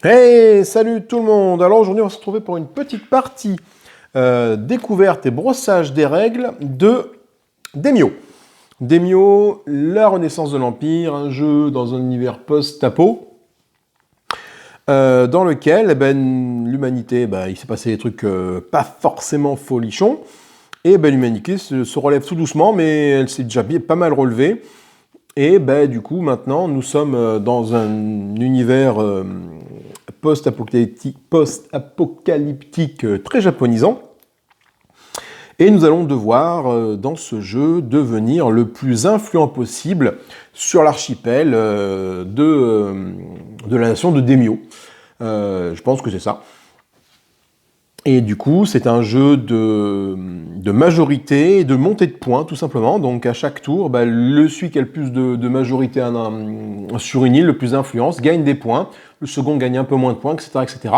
Hey, salut tout le monde! Alors aujourd'hui on va se retrouver pour une petite partie découverte et brossage des règles de Demio. Demio, la renaissance de l'Empire, un jeu dans un univers post-apo, dans lequel l'humanité, il s'est passé des trucs pas forcément folichons, et l'humanité se relève tout doucement, mais elle s'est déjà pas mal relevée. Et du coup, maintenant, nous sommes dans un univers post-apocalyptique très japonisant. Et nous allons devoir, dans ce jeu, devenir le plus influent possible sur l'archipel de la nation de Demio. Je pense que c'est ça. Et du coup, c'est un jeu de majorité et de montée de points, tout simplement. Donc à chaque tour, celui qui a le plus de majorité sur une île, le plus d'influence, gagne des points. Le second gagne un peu moins de points, etc., etc.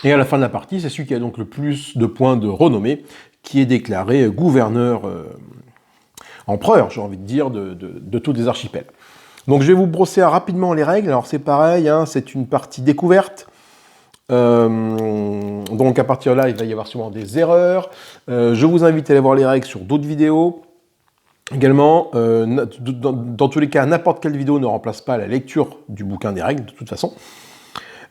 Et à la fin de la partie, c'est celui qui a donc le plus de points de renommée qui est déclaré gouverneur, empereur, j'ai envie de dire, de tous les archipels. Donc je vais vous brosser rapidement les règles. Alors c'est pareil, c'est une partie découverte. Donc à partir de là, il va y avoir sûrement des erreurs. Je vous invite à aller voir les règles sur d'autres vidéos. Également, dans tous les cas, n'importe quelle vidéo ne remplace pas la lecture du bouquin des règles, de toute façon.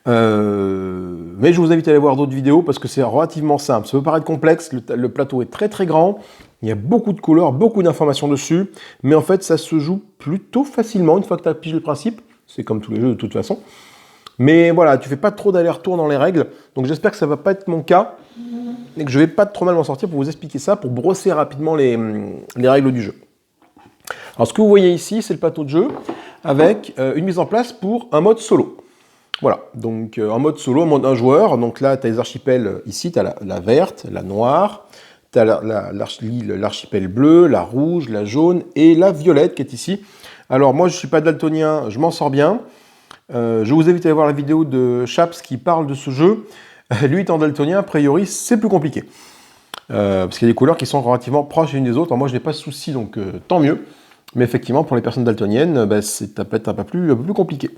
Mais je vous invite à aller voir d'autres vidéos parce que c'est relativement simple. Ça peut paraître complexe, le plateau est très très grand, il y a beaucoup de couleurs, beaucoup d'informations dessus, mais en fait ça se joue plutôt facilement une fois que tu as pigé le principe. C'est comme tous les jeux de toute façon. Mais voilà, tu fais pas trop d'aller-retour dans les règles, donc j'espère que ça va pas être mon cas, et que je vais pas trop mal m'en sortir pour vous expliquer ça, pour brosser rapidement les règles du jeu. Alors ce que vous voyez ici, c'est le plateau de jeu, avec une mise en place pour un mode solo. Voilà, donc en mode solo, en mode un joueur, donc là tu as les archipels, ici tu as la verte, la noire, tu as l'archipel bleu, la rouge, la jaune et la violette qui est ici. Alors moi je ne suis pas daltonien, je m'en sors bien. Je vous invite à aller voir la vidéo de Chaps qui parle de ce jeu. Lui étant daltonien, a priori, c'est plus compliqué. Parce qu'il y a des couleurs qui sont relativement proches les unes des autres. Alors, moi, je n'ai pas de souci, donc tant mieux. Mais effectivement, pour les personnes daltoniennes, ça peut être un peu plus compliqué.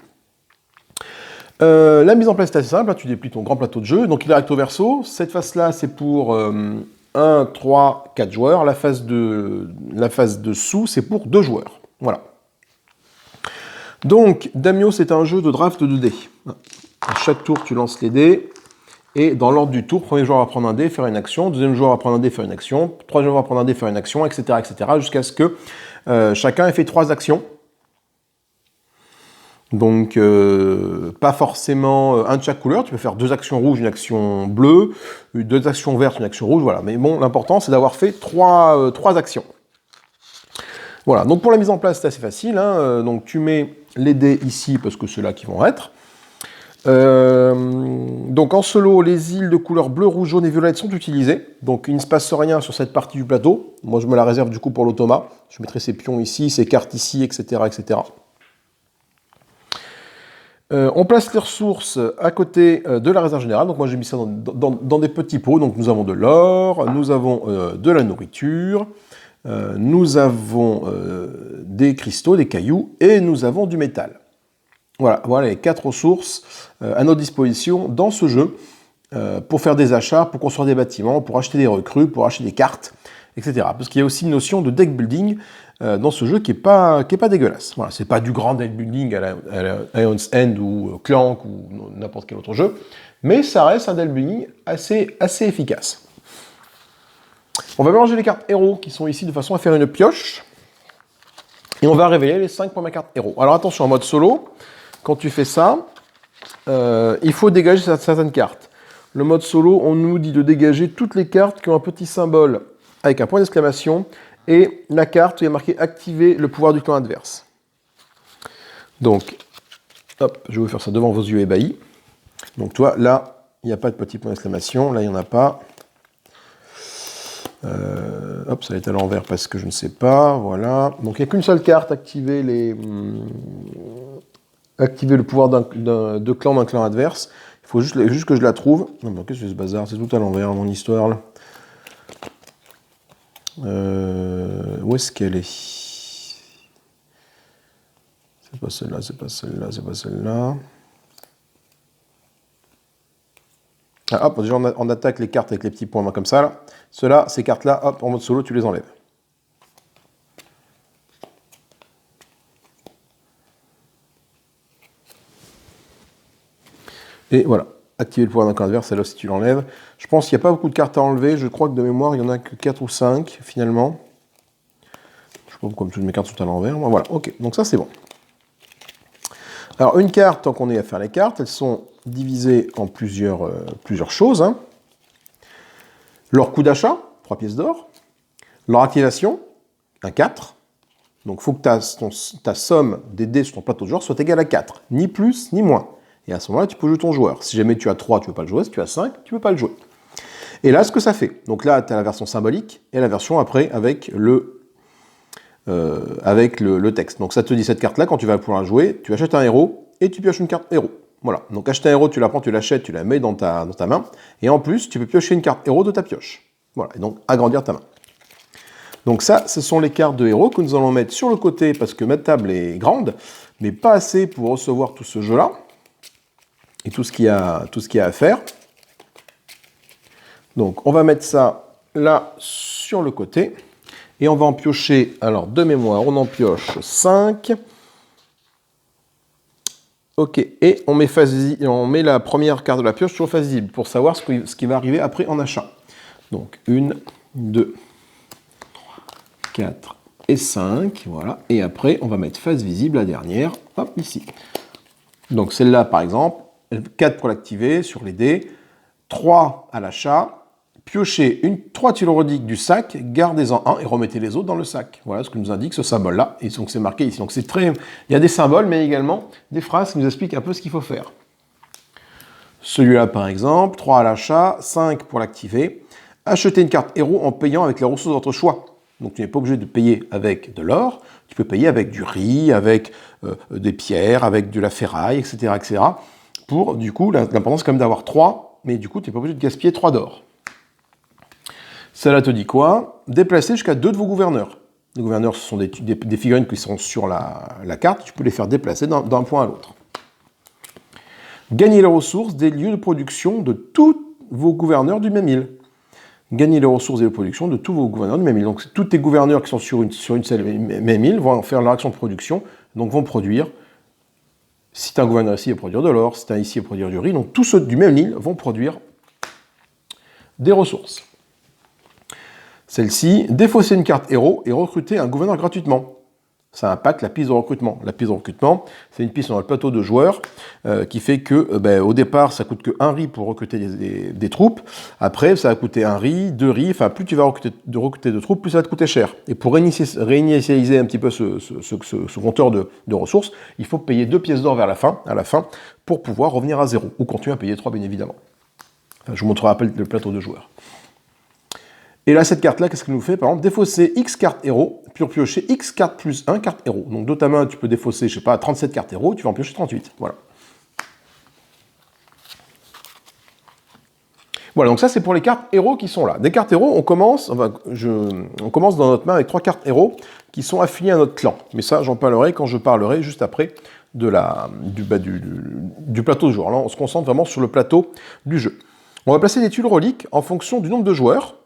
La mise en place est assez simple. Tu déplies ton grand plateau de jeu. Donc, il est recto verso. Cette face-là, c'est pour 1, 3, 4 joueurs. La face dessous, c'est pour 2 joueurs. Voilà. Donc, Demio, c'est un jeu de draft de dés. À chaque tour, tu lances les dés, et dans l'ordre du tour, premier joueur va prendre un dé, faire une action, deuxième joueur va prendre un dé, faire une action, troisième joueur va prendre un dé, faire une action, etc., jusqu'à ce que chacun ait fait 3 actions. Donc, pas forcément un de chaque couleur, tu peux faire 2 actions rouges, une action bleue, 2 actions vertes, une action rouge, voilà. Mais bon, l'important, c'est d'avoir fait 3 actions. Voilà, donc pour la mise en place, c'est assez facile. Donc tu mets les dés ici, parce que c'est là qui vont être. Donc en solo, les îles de couleur bleu, rouge, jaune et violette sont utilisées. Donc il ne se passe rien sur cette partie du plateau. Moi je me la réserve du coup pour l'automa. Je mettrai ces pions ici, ces cartes ici, etc., etc. On place les ressources à côté de la réserve générale. Donc moi j'ai mis ça dans des petits pots. Donc nous avons de l'or, nous avons de la nourriture, nous avons des cristaux, des cailloux, et nous avons du métal. Voilà les 4 ressources à notre disposition dans ce jeu pour faire des achats, pour construire des bâtiments, pour acheter des recrues, pour acheter des cartes, etc. Parce qu'il y a aussi une notion de deck building dans ce jeu qui est pas dégueulasse. Voilà, c'est pas du grand deck building à la Ion's End ou Clank ou n'importe quel autre jeu, mais ça reste un deck building assez efficace. On va mélanger les cartes héros qui sont ici de façon à faire une pioche. Et on va révéler les 5 premières cartes héros. Alors attention, en mode solo, quand tu fais ça, il faut dégager certaines cartes. Le mode solo, on nous dit de dégager toutes les cartes qui ont un petit symbole avec un point d'exclamation et la carte où il y a marqué « Activer le pouvoir du clan adverse ». Donc, hop, je vais vous faire ça devant vos yeux ébahis. Donc toi, là, il n'y a pas de petit point d'exclamation, là, il n'y en a pas. Hop, ça va être à l'envers parce que je ne sais pas, voilà. Donc il n'y a qu'une seule carte, activer le pouvoir de clan d'un clan adverse. Il faut juste que je la trouve. Non, qu'est-ce que c'est ce bazar? C'est tout à l'envers, mon histoire, là. Où est-ce qu'elle est? C'est pas celle-là, c'est pas celle-là, c'est pas celle-là. Ah, hop, déjà on attaque les cartes avec les petits points main comme ça. Là. Ceux-là, ces cartes-là, hop, en mode solo, tu les enlèves. Et voilà, activer le pouvoir d'un camp adverse, celle-là si tu l'enlèves. Je pense qu'il n'y a pas beaucoup de cartes à enlever, je crois que de mémoire, il n'y en a que 4 ou 5 finalement. Je sais pas pourquoi toutes mes cartes sont à l'envers. Voilà, ok, donc ça c'est bon. Alors une carte, tant qu'on est à faire les cartes, elles sont divisées en plusieurs choses. Hein. Leur coût d'achat, 3 pièces d'or. Leur activation, un 4. Donc il faut que ta somme des dés sur ton plateau de joueur soit égale à 4, ni plus ni moins. Et à ce moment-là, tu peux jouer ton joueur. Si jamais tu as 3, tu ne peux pas le jouer. Si tu as 5, tu ne peux pas le jouer. Et là, ce que ça fait. Donc là, tu as la version symbolique et la version après avec le texte. Donc ça te dit cette carte-là, quand tu vas pouvoir la jouer, tu achètes un héros et tu pioches une carte héros. Voilà. Donc acheter un héros, tu la prends, tu l'achètes, tu la mets dans ta main. Et en plus, tu peux piocher une carte héros de ta pioche. Voilà. Et donc agrandir ta main. Donc ça, ce sont les cartes de héros que nous allons mettre sur le côté parce que ma table est grande, mais pas assez pour recevoir tout ce jeu-là. Et tout ce qu'il y a à faire. Donc on va mettre ça là sur le côté. Et on va en piocher, alors de mémoire, on en pioche 5. Ok, et on met la première carte de la pioche sur face visible pour savoir ce qui va arriver après en achat. Donc 1, 2, 4 et 5, voilà. Et après, on va mettre face visible, la dernière, hop, ici. Donc celle-là, par exemple, 4 pour l'activer sur les dés, 3 à l'achat, piochez 3 tuiles rodiques du sac, gardez-en un et remettez les autres dans le sac. Voilà ce que nous indique ce symbole-là, et donc c'est marqué ici. Donc c'est très... Il y a des symboles, mais également des phrases qui nous expliquent un peu ce qu'il faut faire. Celui-là, par exemple, 3 à l'achat, 5 pour l'activer. Achetez une carte héros en payant avec les ressources de votre choix. Donc tu n'es pas obligé de payer avec de l'or, tu peux payer avec du riz, avec des pierres, avec de la ferraille, etc., etc., pour, du coup, l'important c'est quand même d'avoir 3, mais du coup, tu n'es pas obligé de gaspiller 3 d'or. Cela te dit quoi? Déplacer jusqu'à 2 de vos gouverneurs. Les gouverneurs, ce sont des figurines qui sont sur la carte, tu peux les faire déplacer d'un point à l'autre. Gagner les ressources des lieux de production de tous vos gouverneurs du même île. Gagner les ressources et les productions de tous vos gouverneurs du même île. Donc, tous tes gouverneurs qui sont sur une seule même île vont faire leur action de production, donc vont produire. Si tu as un gouverneur ici, il va produire de l'or. Si tu as ici, il va produire du riz. Donc, tous ceux du même île vont produire des ressources. Celle-ci, défausser une carte héros et recruter un gouverneur gratuitement. Ça impacte la piste de recrutement. La piste de recrutement, c'est une piste dans le plateau de joueurs qui fait que, au départ, ça coûte que 1 riz pour recruter des troupes. Après, ça va coûter 1 riz, 2 riz. Enfin, plus tu vas recruter de troupes, plus ça va te coûter cher. Et pour réinitialiser un petit peu ce compteur de ressources, il faut payer 2 pièces d'or à la fin, pour pouvoir revenir à 0. Ou continuer à payer 3, bien évidemment. Enfin, je vous montrerai après le plateau de joueurs. Et là, cette carte-là, qu'est-ce qu'elle nous fait? Par exemple, défausser X cartes héros, puis piocher X cartes plus 1 carte héros. Donc de ta main, tu peux défausser, je sais pas, 37 cartes héros, tu vas en piocher 38. Voilà. Voilà, donc ça, c'est pour les cartes héros qui sont là. Des cartes héros, on commence dans notre main avec 3 cartes héros qui sont affiliées à notre clan. Mais ça, j'en parlerai quand je parlerai juste après du plateau de joueurs. Là, on se concentre vraiment sur le plateau du jeu. On va placer des tuiles reliques en fonction du nombre de joueurs.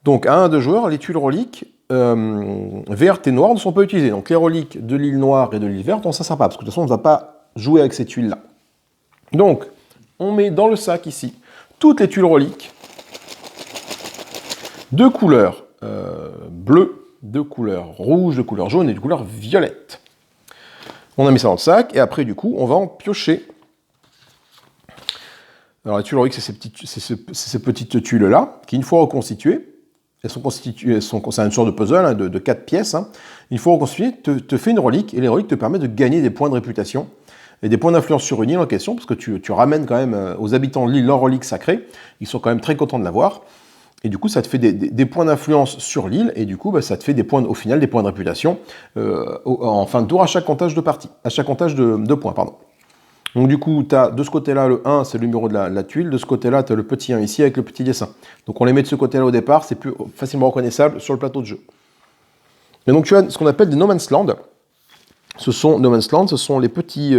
Donc, à 1 de joueurs, les tuiles reliques vertes et noires ne sont pas utilisées. Donc, les reliques de l'île noire et de l'île verte, ça ne sert pas, parce que de toute façon, on ne va pas jouer avec ces tuiles-là. Donc, on met dans le sac, ici, toutes les tuiles reliques de couleur bleue, de couleur rouge, de couleur jaune et de couleur violette. On a mis ça dans le sac, et après, du coup, on va en piocher. Alors, les tuiles reliques, c'est ces petites tuiles-là, qui, une fois reconstituées, elles sont constituées, c'est une sorte de puzzle de 4 pièces. Hein. Une fois reconstituées, te fait une relique, et les reliques te permettent de gagner des points de réputation et des points d'influence sur une île en question, parce que tu ramènes quand même aux habitants de l'île leur relique sacrée. Ils sont quand même très contents de l'avoir. Et du coup, ça te fait des points d'influence sur l'île, et du coup, ça te fait au final des points de réputation en fin de tour à chaque comptage de partie, à chaque comptage de points, pardon. Donc du coup, tu as de ce côté-là le 1, c'est le numéro de la tuile, de ce côté-là, tu as le petit 1 ici avec le petit dessin. Donc on les met de ce côté-là au départ, c'est plus facilement reconnaissable sur le plateau de jeu. Et donc tu as ce qu'on appelle des No Man's Land. No Man's Land, ce sont les petits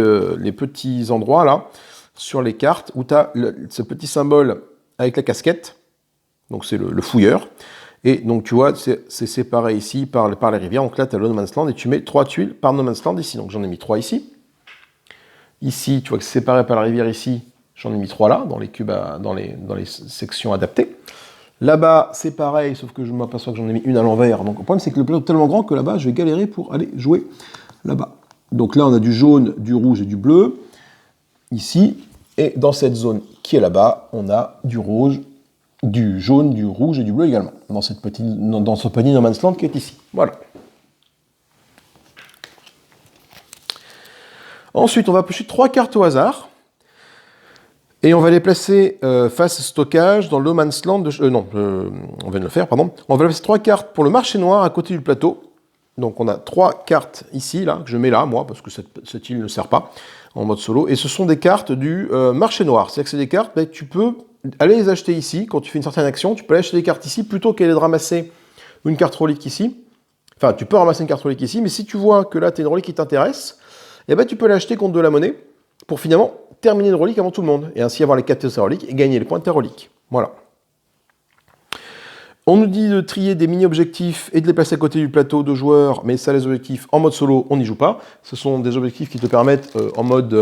endroits là, sur les cartes où tu as ce petit symbole avec la casquette, donc c'est le fouilleur, et donc tu vois, c'est séparé ici par les rivières, donc là tu as le No Man's Land, et tu mets 3 tuiles par No Man's Land ici, donc j'en ai mis 3 ici. Ici, tu vois que c'est séparé par la rivière ici, j'en ai mis 3 là, dans les cubes, dans les sections adaptées. Là-bas, c'est pareil, sauf que je m'aperçois que j'en ai mis une à l'envers, donc le problème c'est que le plateau est tellement grand que là-bas, je vais galérer pour aller jouer là-bas. Donc là, on a du jaune, du rouge et du bleu, ici, et dans cette zone qui est là-bas, on a du rouge, du jaune, du rouge et du bleu également, dans ce petit No Man's Land qui est ici. Voilà. Ensuite, on va piocher 3 cartes au hasard, et on va les placer face stockage dans le No Man's Land on vient de le faire, pardon. On va placer 3 cartes pour le marché noir à côté du plateau. Donc on a 3 cartes ici, là, que je mets là, moi, parce que cette île ne sert pas en mode solo. Et ce sont des cartes du marché noir. C'est-à-dire que c'est des cartes, ben, tu peux aller les acheter ici. Quand tu fais une certaine action, tu peux aller acheter des cartes ici plutôt qu'aller de ramasser une carte relique ici. Enfin, tu peux ramasser une carte relique ici, mais si tu vois que là, tu as une relique qui t'intéresse, eh ben, tu peux l'acheter contre de la monnaie pour finalement terminer une relique avant tout le monde. Et ainsi avoir les 4 de sa relique et gagner les points de ta relique. Voilà. On nous dit de trier des mini-objectifs et de les placer à côté du plateau de joueurs, mais ça, les objectifs en mode solo, on n'y joue pas. Ce sont des objectifs qui te permettent, en mode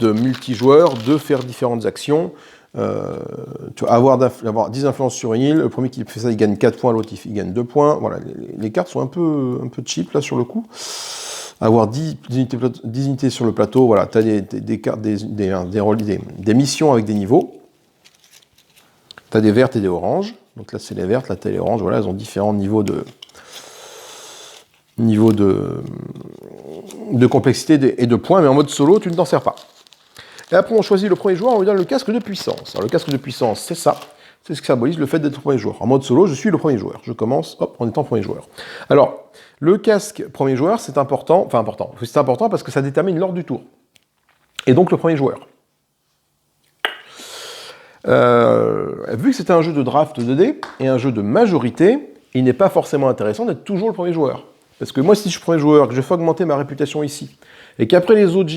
multijoueur, de faire différentes actions. Tu vas avoir 10 influences sur une île, le premier qui fait ça, il gagne 4 points, l'autre il gagne 2 points. Voilà, les cartes sont un peu cheap là sur le coup. Avoir 10 unités sur le plateau, voilà, tu as des cartes, des missions avec des niveaux. Tu as des vertes et des oranges. Donc là, c'est les vertes, là, tu as les oranges. Voilà, elles ont différents niveaux de complexité et de points, mais en mode solo, tu ne t'en sers pas. Et après, on choisit le premier joueur, on lui donne le casque de puissance. Alors, le casque de puissance, c'est ça. C'est ce qui symbolise le fait d'être le premier joueur. En mode solo, je suis le premier joueur. Je commence, hop, en étant premier joueur. Alors, le casque premier joueur, c'est important. Enfin, important. C'est important parce que ça détermine l'ordre du tour. Et donc, le premier joueur. Vu que c'est un jeu de draft 2D et un jeu de majorité, il n'est pas forcément intéressant d'être toujours le premier joueur. Parce que moi, si je suis premier joueur, que je fais augmenter ma réputation ici, et qu'après les autres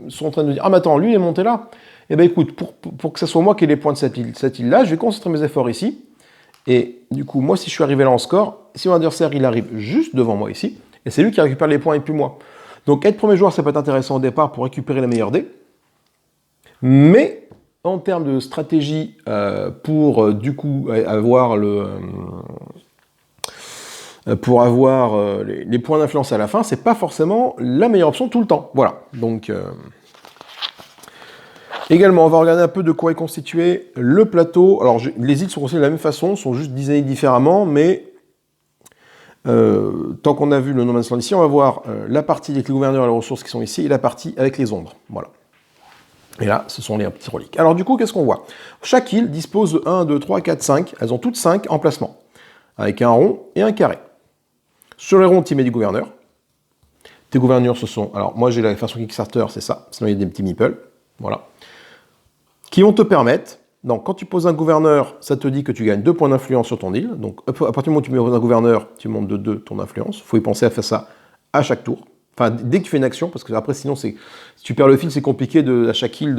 sont en train de me dire « Ah, mais attends, lui, il est monté là », eh bien écoute, pour que ce soit moi qui ai les points de cette île-là, je vais concentrer mes efforts ici, et du coup, moi, si je suis arrivé là en score, si mon adversaire, il arrive juste devant moi ici, et c'est lui qui récupère les points et plus moi. Donc être premier joueur, ça peut être intéressant au départ pour récupérer les meilleurs dés, mais en termes de stratégie pour du coup avoir les points d'influence à la fin, c'est pas forcément la meilleure option tout le temps. Voilà. Donc également, on va regarder un peu de quoi est constitué le plateau. Alors les îles sont constituées de la même façon, sont juste designées différemment, mais tant qu'on a vu le No Man's Land ici, on va voir la partie avec les gouverneurs et les ressources qui sont ici, et la partie avec les ombres. Voilà. Et là, ce sont les petits reliques. Alors du coup, qu'est-ce qu'on voit? Chaque île dispose de 1, 2, 3, 4, 5. Elles ont toutes 5 emplacements, avec un rond et un carré. Sur les ronds, tu mets du gouverneur. Tes gouverneurs, ce sont... Alors moi, j'ai la version Kickstarter, c'est ça. Sinon, il y a des petits meeples. Voilà. Qui vont te permettre... Donc, quand tu poses un gouverneur, ça te dit que tu gagnes 2 points d'influence sur ton île. Donc, à partir du moment où tu mets un gouverneur, tu montes de 2 ton influence. Il faut y penser à faire ça à chaque tour. Enfin, dès que tu fais une action, parce que après, sinon, si tu perds le fil, c'est compliqué à chaque île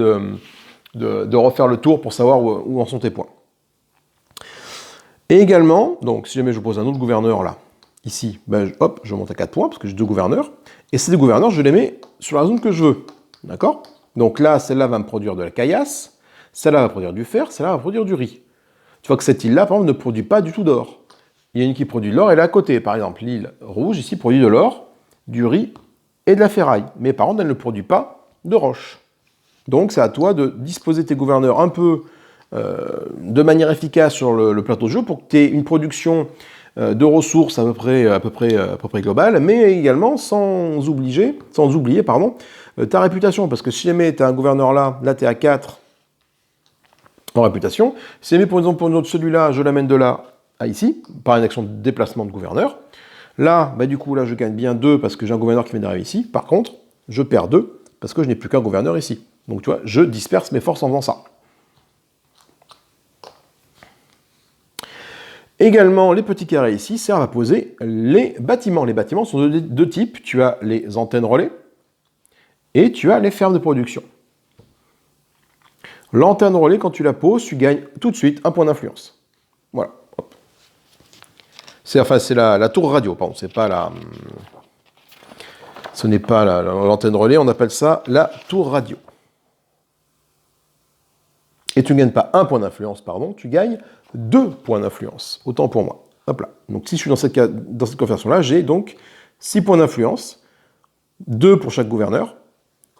de refaire le tour pour savoir où en sont tes points. Et également, donc, si jamais je pose un autre gouverneur là, ici, ben, hop, je monte à 4 points, parce que j'ai 2 gouverneurs. Et ces 2 gouverneurs, je les mets sur la zone que je veux. D'accord? Donc là, celle-là va me produire de la caillasse, celle-là va produire du fer, celle-là va produire du riz. Tu vois que cette île-là, par exemple, ne produit pas du tout d'or. Il y a une qui produit de l'or, elle est à côté. Par exemple, l'île rouge, ici, produit de l'or, du riz et de la ferraille. Mais par contre, elle ne produit pas de roche. Donc, c'est à toi de disposer tes gouverneurs un peu de manière efficace sur le plateau de jeu pour que tu aies une production de ressources à peu près globale, mais également sans oublier ta réputation. Parce que si jamais tu as un gouverneur là tu es à 4 en réputation. Si jamais, par exemple, pour une autre, celui-là, je l'amène de là à ici, par une action de déplacement de gouverneur. Là, bah, du coup, là, je gagne bien 2 parce que j'ai un gouverneur qui vient d'arriver ici. Par contre, je perds 2 parce que je n'ai plus qu'un gouverneur ici. Donc, tu vois, je disperse mes forces en faisant ça. Également, les petits carrés ici servent à poser les bâtiments. Les bâtiments sont de deux types. Tu as les antennes relais et tu as les fermes de production. Lanterne relais, quand tu la poses, tu gagnes tout de suite un point d'influence. Voilà. Hop. C'est la tour radio, pardon, c'est pas la... Ce n'est pas l'antenne relais, on appelle ça la tour radio. Et tu ne gagnes pas un point d'influence, pardon, tu gagnes 2 points d'influence. Autant pour moi. Hop là. Donc si je suis dans cette configuration-là, j'ai donc 6 points d'influence, 2 pour chaque gouverneur,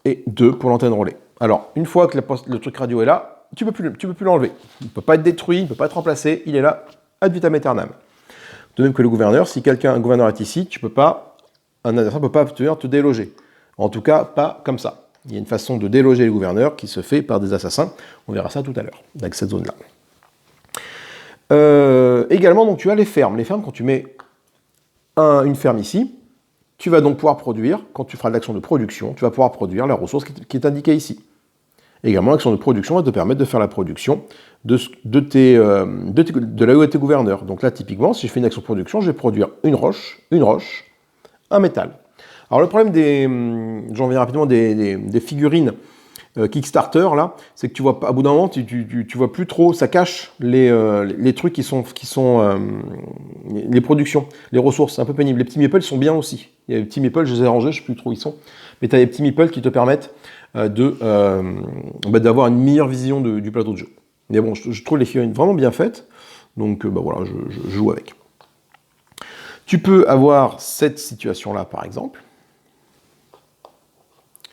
et 2 pour l'antenne relais. Alors, une fois que le truc radio est là, tu peux plus l'enlever. Il ne peut pas être détruit, il ne peut pas être remplacé, il est là, ad vitam aeternam. De même que le gouverneur, si un gouverneur est ici, un adversaire ne peut pas venir te déloger. En tout cas, pas comme ça. Il y a une façon de déloger les gouverneurs qui se fait par des assassins. On verra ça tout à l'heure, avec cette zone-là. Également, donc, tu as les fermes. Les fermes, quand tu mets une ferme ici, tu vas donc pouvoir produire, quand tu feras de l'action de production, tu vas pouvoir produire la ressource qui est indiquée ici. Également, l'action de production va te permettre de faire la production de là où est tes gouverneurs. Donc là, typiquement, si je fais une action de production, je vais produire une roche, un métal. Alors le problème j'en viens rapidement des figurines Kickstarter, là, c'est que tu vois pas, à bout d'un moment, tu vois plus trop, ça cache les trucs qui sont les productions, les ressources, c'est un peu pénible. Les petits meeples sont bien aussi. Il y a les petits meeples, je les ai rangés, je sais plus trop où ils sont, mais tu as des petits meeples qui te permettent d'avoir une meilleure vision du plateau de jeu. Mais bon, je trouve les figurines vraiment bien faites, donc voilà, je joue avec. Tu peux avoir cette situation-là, par exemple.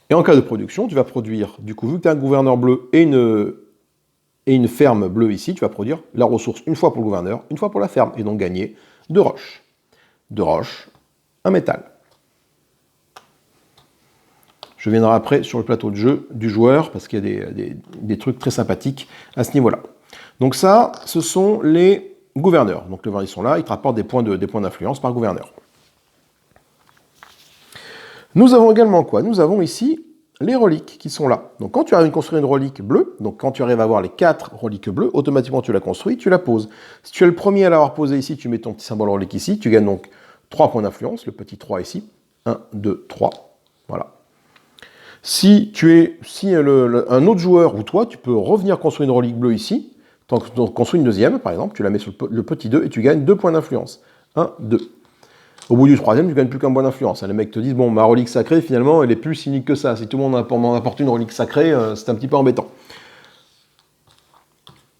Et en cas de production, tu vas produire, du coup, vu que tu as un gouverneur bleu et une ferme bleue ici, tu vas produire la ressource une fois pour le gouverneur, une fois pour la ferme, et donc gagner 2 roches. 2 roches, un métal. Je viendrai après sur le plateau de jeu du joueur, parce qu'il y a des trucs très sympathiques à ce niveau-là. Donc ça, ce sont les gouverneurs. Donc les gouverneurs, ils sont là, ils te rapportent des points d'influence par gouverneur. Nous avons également quoi? Nous avons ici les reliques qui sont là. Donc quand tu arrives à construire une relique bleue, donc quand tu arrives à avoir les 4 reliques bleues, automatiquement tu la construis, tu la poses. Si tu es le premier à l'avoir posée ici, tu mets ton petit symbole relique ici, tu gagnes donc 3 points d'influence, le petit 3 ici. 1, 2, 3. Voilà. Si un autre joueur ou toi, tu peux revenir construire une relique bleue ici, tu en construis une deuxième, par exemple, tu la mets sur le petit 2 et tu gagnes 2 points d'influence. 1, 2. Au bout du 3e, tu ne gagnes plus qu'un point d'influence. Les mecs te disent, bon, ma relique sacrée, finalement, elle est plus cynique que ça. Si tout le monde m'en apporte une relique sacrée, c'est un petit peu embêtant.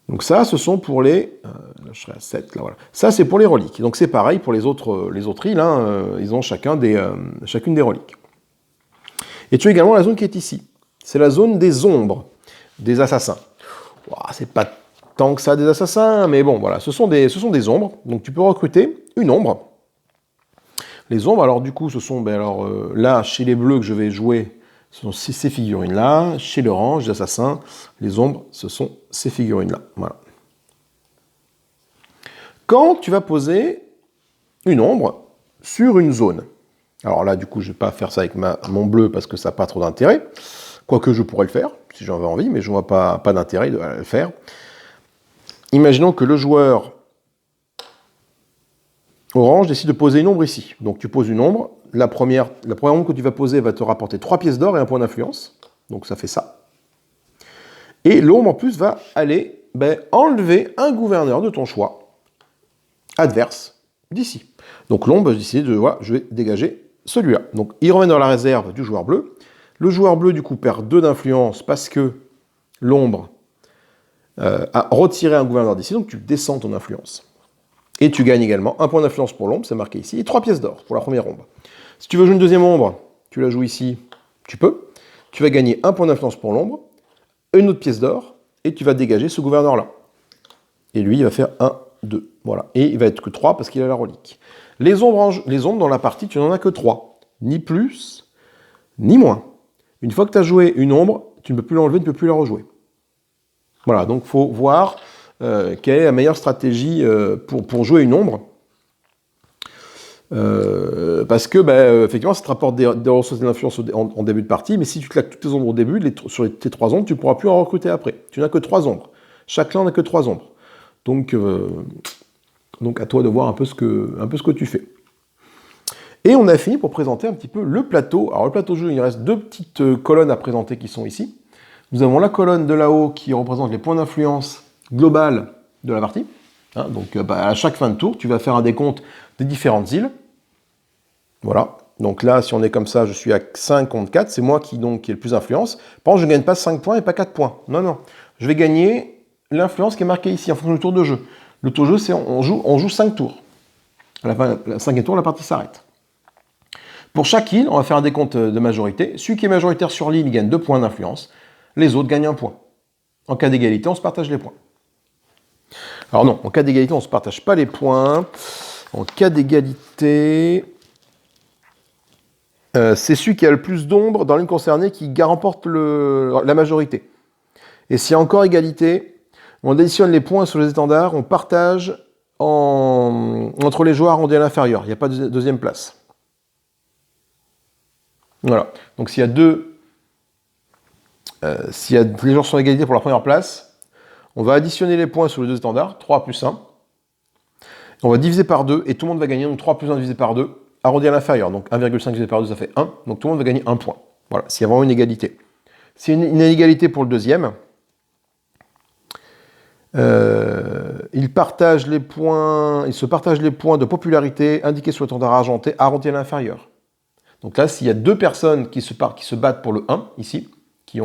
Donc ça, ce sont pour les... là, je serai à 7, là, voilà. Ça, c'est pour les reliques. Donc c'est pareil pour les autres îles, hein, ils ont chacune des reliques. Et tu as également la zone qui est ici. C'est la zone des ombres, des assassins. C'est pas tant que ça des assassins, mais bon, voilà, ce sont des ombres. Donc tu peux recruter une ombre. Les ombres, alors du coup, ce sont, là, chez les bleus que je vais jouer, ce sont ces figurines-là. Chez l'orange, les assassins, les ombres, ce sont ces figurines-là. Voilà. Quand tu vas poser une ombre sur une zone, alors là, du coup, je ne vais pas faire ça avec mon bleu parce que ça n'a pas trop d'intérêt, quoique je pourrais le faire, si j'en avais envie, mais je ne vois pas d'intérêt à le faire. Imaginons que le joueur orange décide de poser une ombre ici. Donc tu poses une ombre, la première ombre que tu vas poser va te rapporter 3 pièces d'or et un point d'influence. Donc ça fait ça. Et l'ombre en plus va aller enlever un gouverneur de ton choix, adverse, d'ici. Donc l'ombre va décider je vais dégager celui-là. Donc il revient dans la réserve du joueur bleu. Le joueur bleu du coup perd 2 d'influence parce que l'ombre a retiré un gouverneur d'ici, donc tu descends ton influence. Et tu gagnes également un point d'influence pour l'ombre, c'est marqué ici, et 3 pièces d'or pour la première ombre. Si tu veux jouer une deuxième ombre, tu la joues ici, tu peux. Tu vas gagner un point d'influence pour l'ombre, une autre pièce d'or, et tu vas dégager ce gouverneur-là. Et lui, il va faire 1, 2. Voilà. Et il va être que 3 parce qu'il a la relique. Les ombres dans la partie, tu n'en as que 3. Ni plus, ni moins. Une fois que tu as joué une ombre, tu ne peux plus l'enlever, tu ne peux plus la rejouer. Voilà, donc il faut voir quelle est la meilleure stratégie pour jouer une ombre. Parce que, effectivement, ça te rapporte des ressources d'influence en début de partie, mais si tu claques toutes tes ombres au début, sur tes 3 ombres, tu ne pourras plus en recruter après. Tu n'as que 3 ombres. Chaque clan n'a que 3 ombres. Donc à toi de voir un peu ce que tu fais. Et on a fini pour présenter un petit peu le plateau. Alors le plateau de jeu, il reste deux petites colonnes à présenter qui sont ici. Nous avons la colonne de là-haut qui représente les points d'influence globales de la partie. Hein, donc à chaque fin de tour, tu vas faire un décompte des différentes îles. Voilà. Donc là, si on est comme ça, je suis à 5 contre 4, c'est moi qui ai le plus d'influence. Par contre, je ne gagne pas 5 points et pas 4 points. Non, non. Je vais gagner l'influence qui est marquée ici en fonction du tour de jeu. Le tour de jeu, c'est on joue 5 tours. À la fin, le 5e tour, la partie s'arrête. Pour chaque île, on va faire un décompte de majorité. Celui qui est majoritaire sur l'île, il gagne 2 points d'influence. Les autres gagnent 1 point. En cas d'égalité, on se partage les points. Alors non, en cas d'égalité, on ne se partage pas les points. En cas d'égalité, c'est celui qui a le plus d'ombre dans l'île concernée qui remporte la majorité. Et s'il y a encore égalité, on additionne les points sur les étendards, on partage entre les joueurs arrondis à l'inférieur. Il n'y a pas de deuxième place. Voilà. Donc s'il y a les joueurs sont à égalité pour la première place, on va additionner les points sur les deux étendards, 3 plus 1. On va diviser par 2 et tout le monde va gagner, donc 3 plus 1 divisé par 2, arrondi à l'inférieur. Donc 1,5 divisé par 2, ça fait 1. Donc tout le monde va gagner 1 point. Voilà, s'il y a vraiment une égalité. S'il y a une inégalité pour le deuxième, il se partage les points de popularité indiqués sur l'étendard argenté, arrondi à l'inférieur. Donc là, s'il y a deux personnes qui se battent pour le 1, ici, qui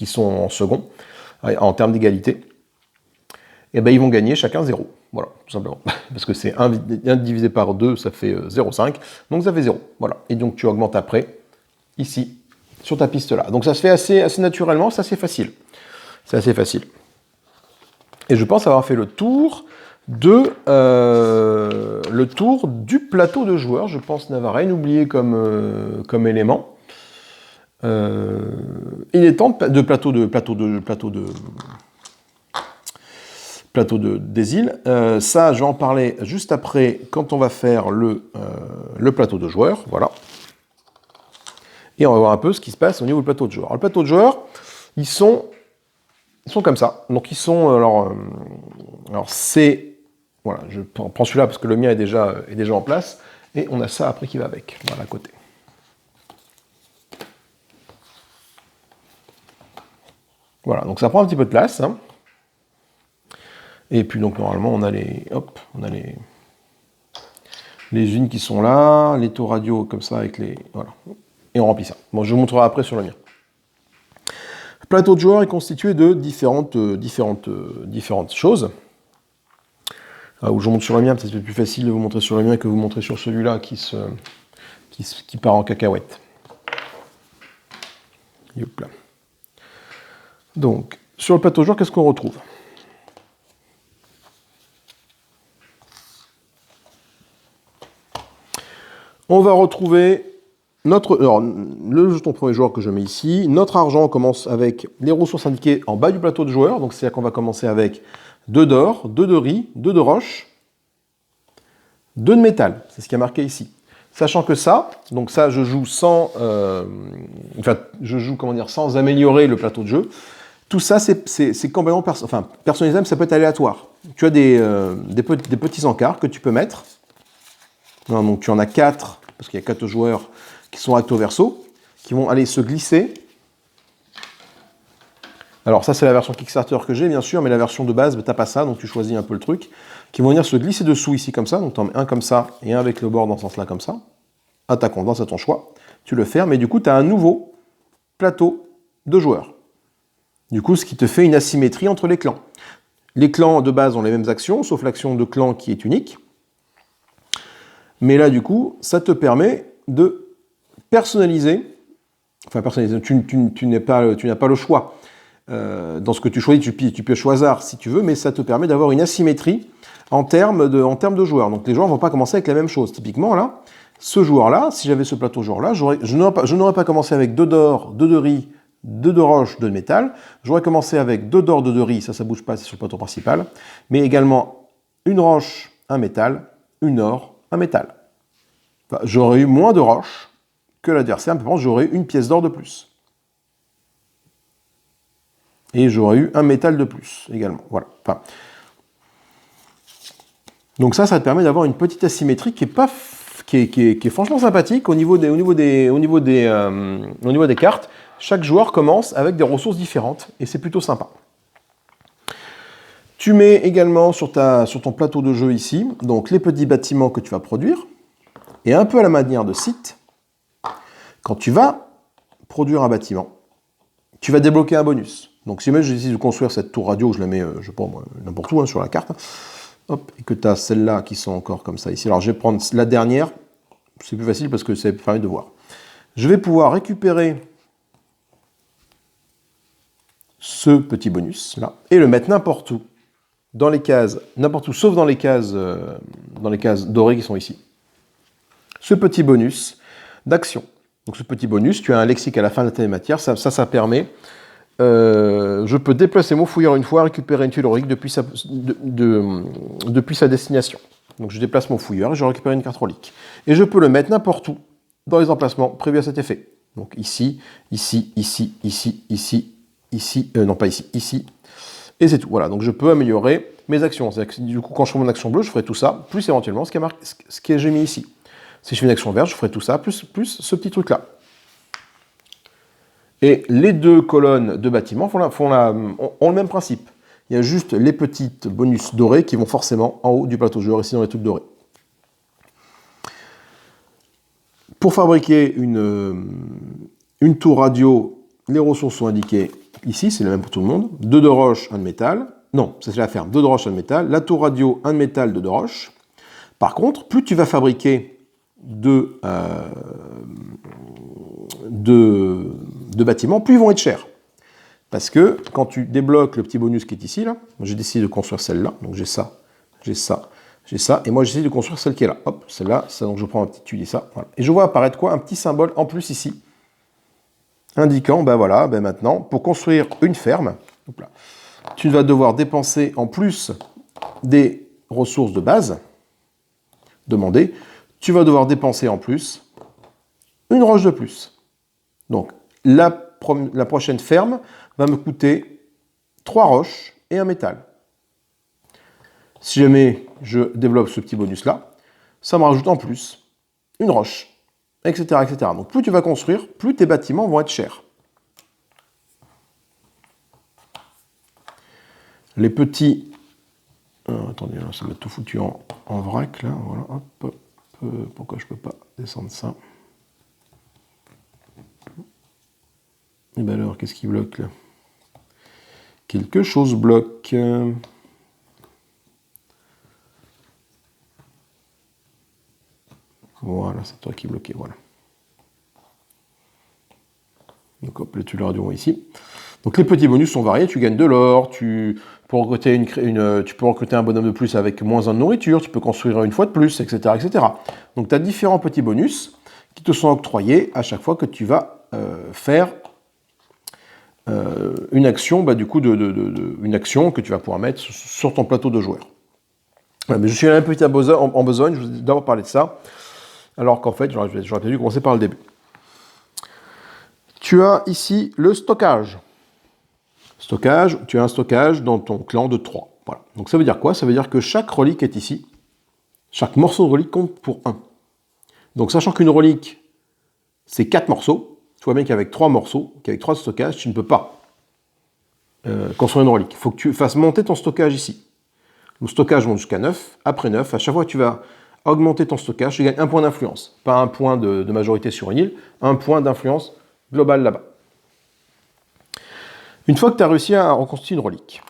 sont en second, en termes d'égalité, et ben ils vont gagner chacun 0. Voilà, tout simplement. Parce que c'est 1 divisé par 2, ça fait 0,5. Donc ça fait 0. Voilà. Et donc tu augmentes après, ici, sur ta piste là. Donc ça se fait assez naturellement, c'est assez facile. C'est assez facile. Et je pense avoir fait le tour du plateau de joueurs. Je pense n'avoir rien oublié comme élément. Il est temps des îles. Ça, je vais en parler juste après, quand on va faire le plateau de joueurs. Voilà. Et on va voir un peu ce qui se passe au niveau du plateau de joueurs. Alors, le plateau de joueurs, ils sont comme ça. Donc, ils sont... Alors c'est... Voilà, je prends celui-là parce que le mien est déjà en place. Et on a ça après qui va avec, voilà, à côté. Voilà, donc ça prend un petit peu de place. Hein. Et puis donc normalement on a les unes qui sont là, les taux radio comme ça avec les... Voilà. Et on remplit ça. Bon, je vous montrerai après sur le mien. Le plateau de joueurs est constitué de différentes choses. Où je montre sur le mien, peut-être c'est plus facile de vous montrer sur le mien que vous montrer sur celui-là qui part en cacahuète. Yop là. Donc, sur le plateau de joueurs, qu'est-ce qu'on retrouve? On va retrouver le jeton premier joueur que je mets ici. Notre argent, on commence avec les ressources indiquées en bas du plateau de joueurs. Donc, c'est-à-dire qu'on va commencer avec 2 d'or, 2 de riz, 2 de roche, 2 de métal. C'est ce qui est marqué ici. Sachant que ça, donc ça, je joue sans améliorer le plateau de jeu. Tout ça, c'est complètement personnalisable, ça peut être aléatoire. Tu as des petits encarts que tu peux mettre. Non, donc tu en as 4, parce qu'il y a 4 joueurs qui sont recto verso, qui vont aller se glisser. Alors ça, c'est la version Kickstarter que j'ai, bien sûr, mais la version de base, tu n'as pas ça, donc tu choisis un peu le truc. Qui vont venir se glisser dessous ici, comme ça. Donc tu en mets un comme ça, et un avec le bord dans ce sens-là, comme ça. À ta convenance, à ton choix. Tu le fermes, et du coup, tu as un nouveau plateau de joueurs. Du coup, ce qui te fait une asymétrie entre les clans. Les clans de base ont les mêmes actions, sauf l'action de clan qui est unique. Mais là, du coup, ça te permet de personnaliser. Enfin, personnaliser, tu n'as pas le choix. Dans ce que tu choisis, tu pioches au hasard si tu veux, mais ça te permet d'avoir une asymétrie en termes de joueurs. Donc les joueurs ne vont pas commencer avec la même chose. Typiquement, là, ce joueur-là, si j'avais ce plateau joueur-là, je n'aurais pas commencé avec 2 d'or, 2 de riz, 2 de roche, 2 de métal. J'aurais commencé avec 2 d'or, 2 de riz, ça bouge pas, c'est sur le plateau principal. Mais également une roche, un métal, une or, un métal. Enfin, j'aurais eu moins de roches que l'adversaire, mais par contre, j'aurais eu une pièce d'or de plus. Et j'aurais eu un métal de plus également. Voilà. Enfin, donc ça te permet d'avoir une petite asymétrie qui qui est franchement sympathique au niveau des cartes. Chaque joueur commence avec des ressources différentes et c'est plutôt sympa. Tu mets également sur ton plateau de jeu ici, donc les petits bâtiments que tu vas produire. Et un peu à la manière de site, quand tu vas produire un bâtiment, tu vas débloquer un bonus. Donc si jamais je décide de construire cette tour radio, je la mets, je sais pas moi, n'importe où sur la carte, hop, et que tu as celles-là qui sont encore comme ça ici. Alors je vais prendre la dernière, c'est plus facile parce que ça permet de voir. Je vais pouvoir récupérer ce petit bonus là et le mettre n'importe où, dans les cases, n'importe où, sauf dans les cases dorées qui sont ici. Ce petit bonus d'action. Donc ce petit bonus, tu as un lexique à la fin de la matière, ça permet, je peux déplacer mon fouilleur une fois, récupérer une tuile relique depuis sa destination. Donc je déplace mon fouilleur et je récupère une carte relique. Et je peux le mettre n'importe où, dans les emplacements prévus à cet effet. Donc ici, ici, ici, ici, ici, ici, non pas ici, ici, et c'est tout. Voilà, donc je peux améliorer mes actions. Du coup, quand je fais mon action bleue, je ferai tout ça, plus éventuellement ce que j'ai mis ici. Si je fais une action verte, je ferai tout ça, plus ce petit truc-là. Et les deux colonnes de bâtiments ont le même principe. Il y a juste les petites bonus dorés qui vont forcément en haut du plateau de joueur, ici dans les trucs dorés. Pour fabriquer une tour radio, les ressources sont indiquées ici, c'est le même pour tout le monde. 2 de roche, 1 de métal. Non, ça c'est la ferme. 2 de roche, 1 de métal. La tour radio, 1 de métal, 2 de roche. Par contre, plus tu vas fabriquer de bâtiments, plus ils vont être chers. Parce que quand tu débloques le petit bonus qui est ici, là, j'ai décidé de construire celle-là. Donc j'ai ça, j'ai ça, j'ai ça. Et moi j'ai décidé de construire celle qui est là. Hop, celle-là, donc je prends un petit tuile et ça. Voilà. Et je vois apparaître quoi? Un petit symbole en plus ici, indiquant, ben voilà, ben maintenant, pour construire une ferme, hop là, tu vas devoir dépenser en plus des ressources de base demandées, tu vas devoir dépenser en plus une roche de plus. Donc, la prochaine ferme va me coûter 3 roches et un métal. Si jamais je développe ce petit bonus-là, ça me rajoute en plus une roche, etc., etc. Donc, plus tu vas construire, plus tes bâtiments vont être chers. Les petits... attendez, là, ça m'a tout foutu en vrac, là. Voilà, hop. Pourquoi je ne peux pas descendre ça? Et bien alors, qu'est-ce qui bloque là? Quelque chose bloque. Voilà, c'est toi qui bloquais, voilà. Donc hop, les tuiles radio ici. Donc les petits bonus sont variés, tu gagnes de l'or, tu peux recruter un bonhomme de plus avec moins 1 de nourriture, tu peux construire une fois de plus, etc. etc. Donc tu as différents petits bonus qui te sont octroyés à chaque fois que tu vas faire une action, bah, du coup, une action que tu vas pouvoir mettre sur ton plateau de joueurs. Voilà, mais je suis un petit en besogne, je vous ai d'abord parlé de ça, alors qu'en fait, j'aurais peut-être dû commencer par le début. Tu as ici le stockage. Stockage, tu as un stockage dans ton clan de 3. Voilà. Donc ça veut dire quoi? Ça veut dire que chaque relique est ici. Chaque morceau de relique compte pour 1. Donc sachant qu'une relique, c'est 4 morceaux, tu vois bien qu'avec 3 morceaux, qu'avec 3 stockages, tu ne peux pas construire une relique. Il faut que tu fasses monter ton stockage ici. Le stockage monte jusqu'à 9. Après 9, à chaque fois que tu vas augmenter ton stockage, tu gagnes 1 point d'influence. Pas 1 point de majorité sur une île, 1 point d'influence globale là-bas. Une fois que tu as réussi à reconstituer une relique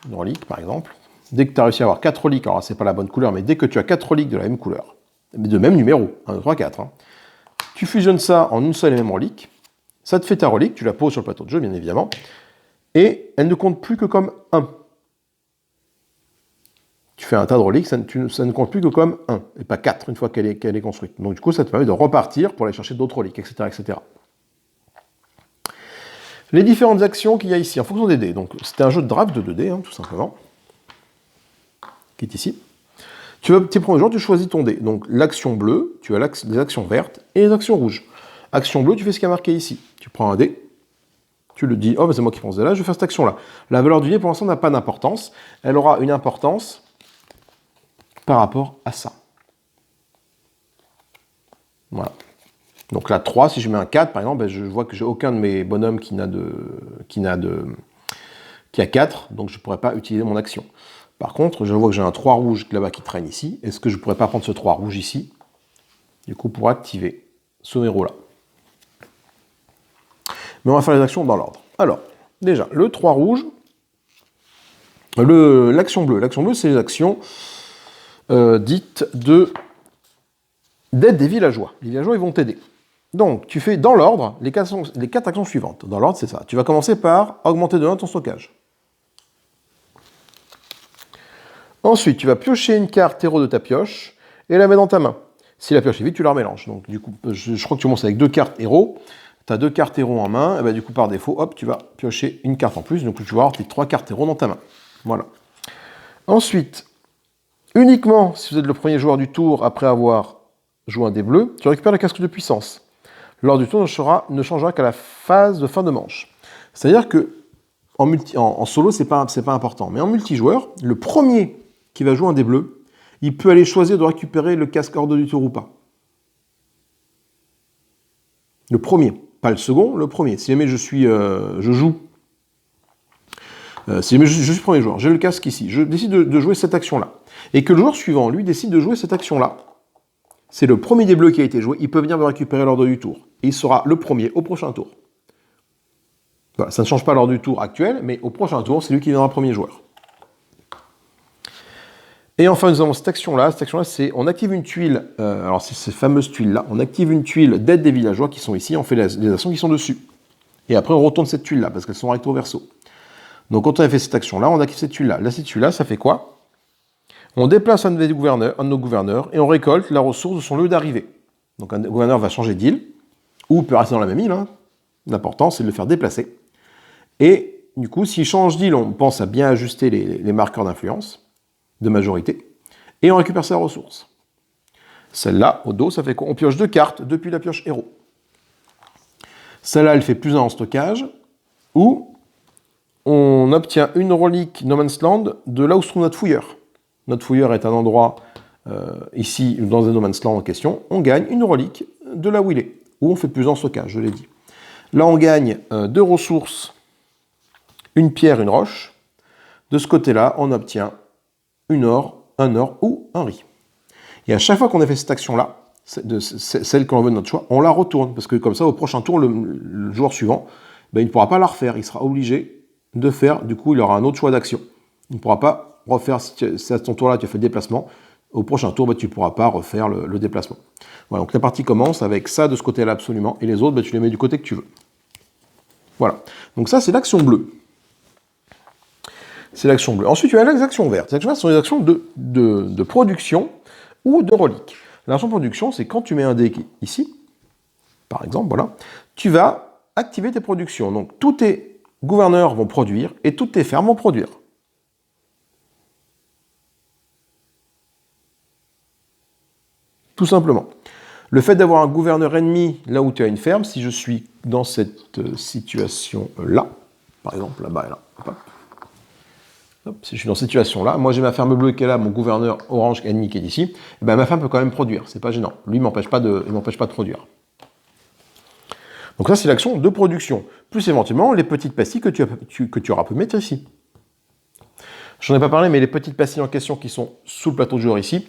par exemple, dès que tu as réussi à avoir 4 reliques, alors c'est pas la bonne couleur, mais dès que tu as 4 reliques de la même couleur, de même numéro, 1, 2, 3, 4, tu fusionnes ça en une seule et même relique, ça te fait ta relique, tu la poses sur le plateau de jeu bien évidemment, et elle ne compte plus que comme 1. Tu fais un tas de reliques, ça ne compte plus que comme 1, et pas 4 une fois qu'elle est construite. Donc du coup, ça te permet de repartir pour aller chercher d'autres reliques, etc., etc. Les différentes actions qu'il y a ici, en fonction des dés. Donc c'était un jeu de draft de 2 dés, tout simplement, qui est ici. Tu prends le jour, tu choisis ton dé. Donc l'action bleue, tu as les actions vertes et les actions rouges. Action bleue, tu fais ce qui est marqué ici. Tu prends un dé, tu le dis, oh, c'est moi qui prends ce dé-là, je vais faire cette action-là. La valeur du dé, pour l'instant, n'a pas d'importance. Elle aura une importance par rapport à ça. Voilà. Donc là, 3, si je mets un 4, par exemple, ben, je vois que j'ai aucun de mes bonhommes qui a 4, donc je ne pourrais pas utiliser mon action. Par contre, je vois que j'ai un 3 rouge là-bas qui traîne ici. Est-ce que je ne pourrais pas prendre ce 3 rouge ici, du coup, pour activer ce héros-là? Mais on va faire les actions dans l'ordre. Alors, déjà, le 3 rouge, l'action bleue. L'action bleue, c'est les actions dites d'aide des villageois. Les villageois, ils vont t'aider. Donc, tu fais dans l'ordre les 4 actions suivantes. Dans l'ordre, c'est ça. Tu vas commencer par augmenter de 1 ton stockage. Ensuite, tu vas piocher une carte héros de ta pioche et la mettre dans ta main. Si la pioche est vide, tu la remélanges. Donc, du coup, je crois que tu commences avec 2 cartes héros. Tu as 2 cartes héros en main. Et ben, du coup, par défaut, hop, tu vas piocher une carte en plus. Donc, tu vas avoir tes 3 cartes héros dans ta main. Voilà. Ensuite, uniquement si vous êtes le premier joueur du tour après avoir joué un dé bleu, tu récupères le casque de puissance. Lors du tour, ne changera qu'à la phase de fin de manche. C'est-à-dire que en solo, c'est pas important. Mais en multijoueur, le premier qui va jouer un dé bleu, il peut aller choisir de récupérer le casque hors du tour ou pas. Le premier, pas le second, le premier. Si jamais je suis premier joueur, j'ai le casque ici, je décide de jouer cette action-là, et que le joueur suivant, lui, décide de jouer cette action-là, c'est le premier des bleus qui a été joué, il peut venir me récupérer l'ordre du tour. Et il sera le premier au prochain tour. Voilà, ça ne change pas l'ordre du tour actuel, mais au prochain tour, c'est lui qui viendra premier joueur. Et enfin, nous avons cette action-là. Cette action-là, c'est on active une tuile, alors c'est ces fameuses tuiles-là, on active une tuile d'aide des villageois qui sont ici, on fait les actions qui sont dessus. Et après, on retourne cette tuile-là, parce qu'elles sont recto verso. Donc quand on a fait cette action-là, on active cette tuile-là. Là, cette tuile-là, ça fait quoi? On déplace un de nos gouverneurs, et on récolte la ressource de son lieu d'arrivée. Donc un gouverneur va changer d'île, ou peut rester dans la même île. Hein. L'important, c'est de le faire déplacer. Et du coup, s'il change d'île, on pense à bien ajuster les marqueurs d'influence, de majorité, et on récupère sa ressource. Celle-là, au dos, ça fait quoi? On pioche 2 cartes depuis la pioche héros. Celle-là, elle fait +1 en stockage, ou on obtient une relique No Man's Land de là où se trouve notre fouilleur. Notre fouilleur est un endroit, ici, dans un No Man's Land en question, on gagne une relique de là où il est, où on fait +1 en stockage, je l'ai dit. Là, on gagne 2 ressources, une pierre, une roche. De ce côté-là, on obtient un or ou un riz. Et à chaque fois qu'on a fait cette action-là, celle qu'on veut de notre choix, on la retourne. Parce que comme ça, au prochain tour, le joueur suivant, ben, il ne pourra pas la refaire. Il sera obligé de faire, du coup, il aura un autre choix d'action. Il ne pourra pas refaire, si à ton tour-là, tu as fait le déplacement, au prochain tour, ben, tu ne pourras pas refaire le déplacement. Voilà, donc la partie commence avec ça de ce côté-là absolument, et les autres, ben, tu les mets du côté que tu veux. Voilà. Donc ça, c'est l'action bleue. C'est l'action bleue. Ensuite, tu as les actions vertes. Les actions vertes sont les actions de production ou de relique. L'action de production, c'est quand tu mets un dé ici, par exemple, voilà, tu vas activer tes productions. Donc, tous tes gouverneurs vont produire et toutes tes fermes vont produire. Tout simplement. Le fait d'avoir un gouverneur ennemi là où tu as une ferme, si je suis dans cette situation-là, par exemple, là-bas et là, hop, si je suis dans cette situation-là, moi j'ai ma ferme bleue qui est là, mon gouverneur orange ennemi qui est ici, et ben ma ferme peut quand même produire, c'est pas gênant. Lui, il m'empêche pas de produire. Donc ça, c'est l'action de production. Plus éventuellement, les petites pastilles que tu auras pu mettre ici. J'en ai pas parlé, mais les petites pastilles en question qui sont sous le plateau de joueur ici,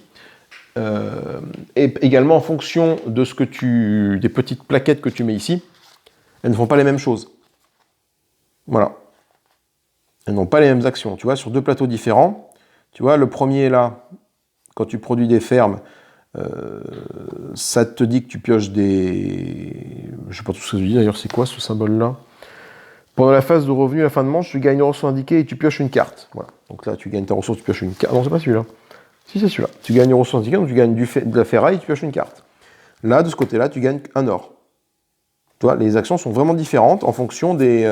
et également en fonction de des petites plaquettes que tu mets ici, elles ne font pas les mêmes choses. Voilà. Elles n'ont pas les mêmes actions. Tu vois, sur 2 plateaux différents, tu vois, le premier là, quand tu produis des fermes, ça te dit que tu pioches des... Je ne sais pas tout ce que je dis d'ailleurs, c'est quoi ce symbole-là? Pendant la phase de revenu à la fin de manche, tu gagnes une ressource indiquée et tu pioches une carte. Voilà. Donc là, tu gagnes ta ressource, tu pioches une carte. Non, c'est pas celui-là. Si, c'est celui-là. Tu gagnes une ressource indiquée, donc tu gagnes de la ferraille et tu pioches une carte. Là, de ce côté-là, tu gagnes un or. Tu vois, les actions sont vraiment différentes en fonction des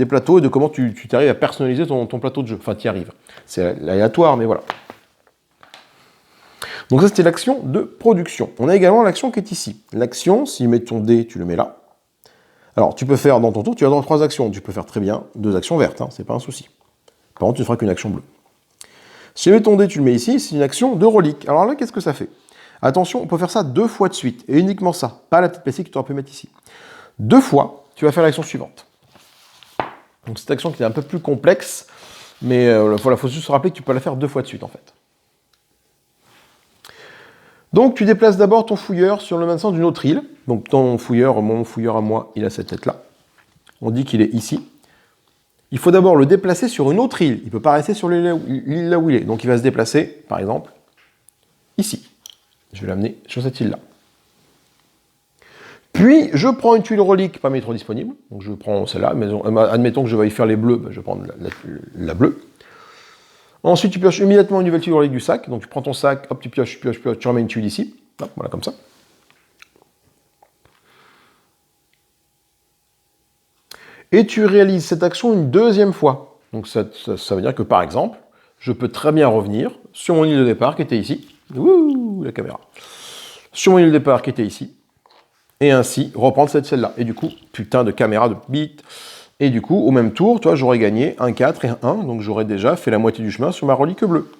plateaux et de comment tu t'arrives à personnaliser ton plateau de jeu. Enfin, tu y arrives. C'est aléatoire, mais voilà. Donc ça, c'était l'action de production. On a également l'action qui est ici. L'action, si tu mets ton dé, tu le mets là. Alors, tu peux faire, dans ton tour, tu as dans 3 actions. Tu peux faire très bien 2 actions vertes, hein, c'est pas un souci. Par contre, tu ne feras qu'une action bleue. Si tu mets ton dé, tu le mets ici, c'est une action de relique. Alors là, qu'est-ce que ça fait? Attention, on peut faire ça 2 fois de suite, et uniquement ça, pas la petite plastique que tu aurais pu mettre ici. 2 fois, tu vas faire l'action suivante. Donc cette action qui est un peu plus complexe, mais voilà, faut juste se rappeler que tu peux la faire 2 fois de suite en fait. Donc tu déplaces d'abord ton fouilleur sur le maintien d'une autre île. Donc mon fouilleur à moi, il a cette tête-là. On dit qu'il est ici. Il faut d'abord le déplacer sur une autre île. Il ne peut pas rester sur l'île là où il est. Donc il va se déplacer, par exemple, ici. Je vais l'amener sur cette île-là. Puis, je prends une tuile relique pas métro disponible. Donc je prends celle-là. Admettons que je vais y faire les bleus. Ben, je vais prendre la bleue. Ensuite, tu pioches immédiatement une nouvelle tuile relique du sac. Donc tu prends ton sac, hop, tu pioches, tu remets une tuile ici. Hop, voilà, comme ça. Et tu réalises cette action une deuxième fois. Donc ça veut dire que, par exemple, je peux très bien revenir sur mon île de départ qui était ici. Ouh, la caméra. Sur mon île de départ qui était ici. Et ainsi, reprendre celle-là. Et du coup, putain de caméra de bite. Et du coup, au même tour, toi, j'aurais gagné un 4 et un 1. Donc j'aurais déjà fait la moitié du chemin sur ma relique bleue.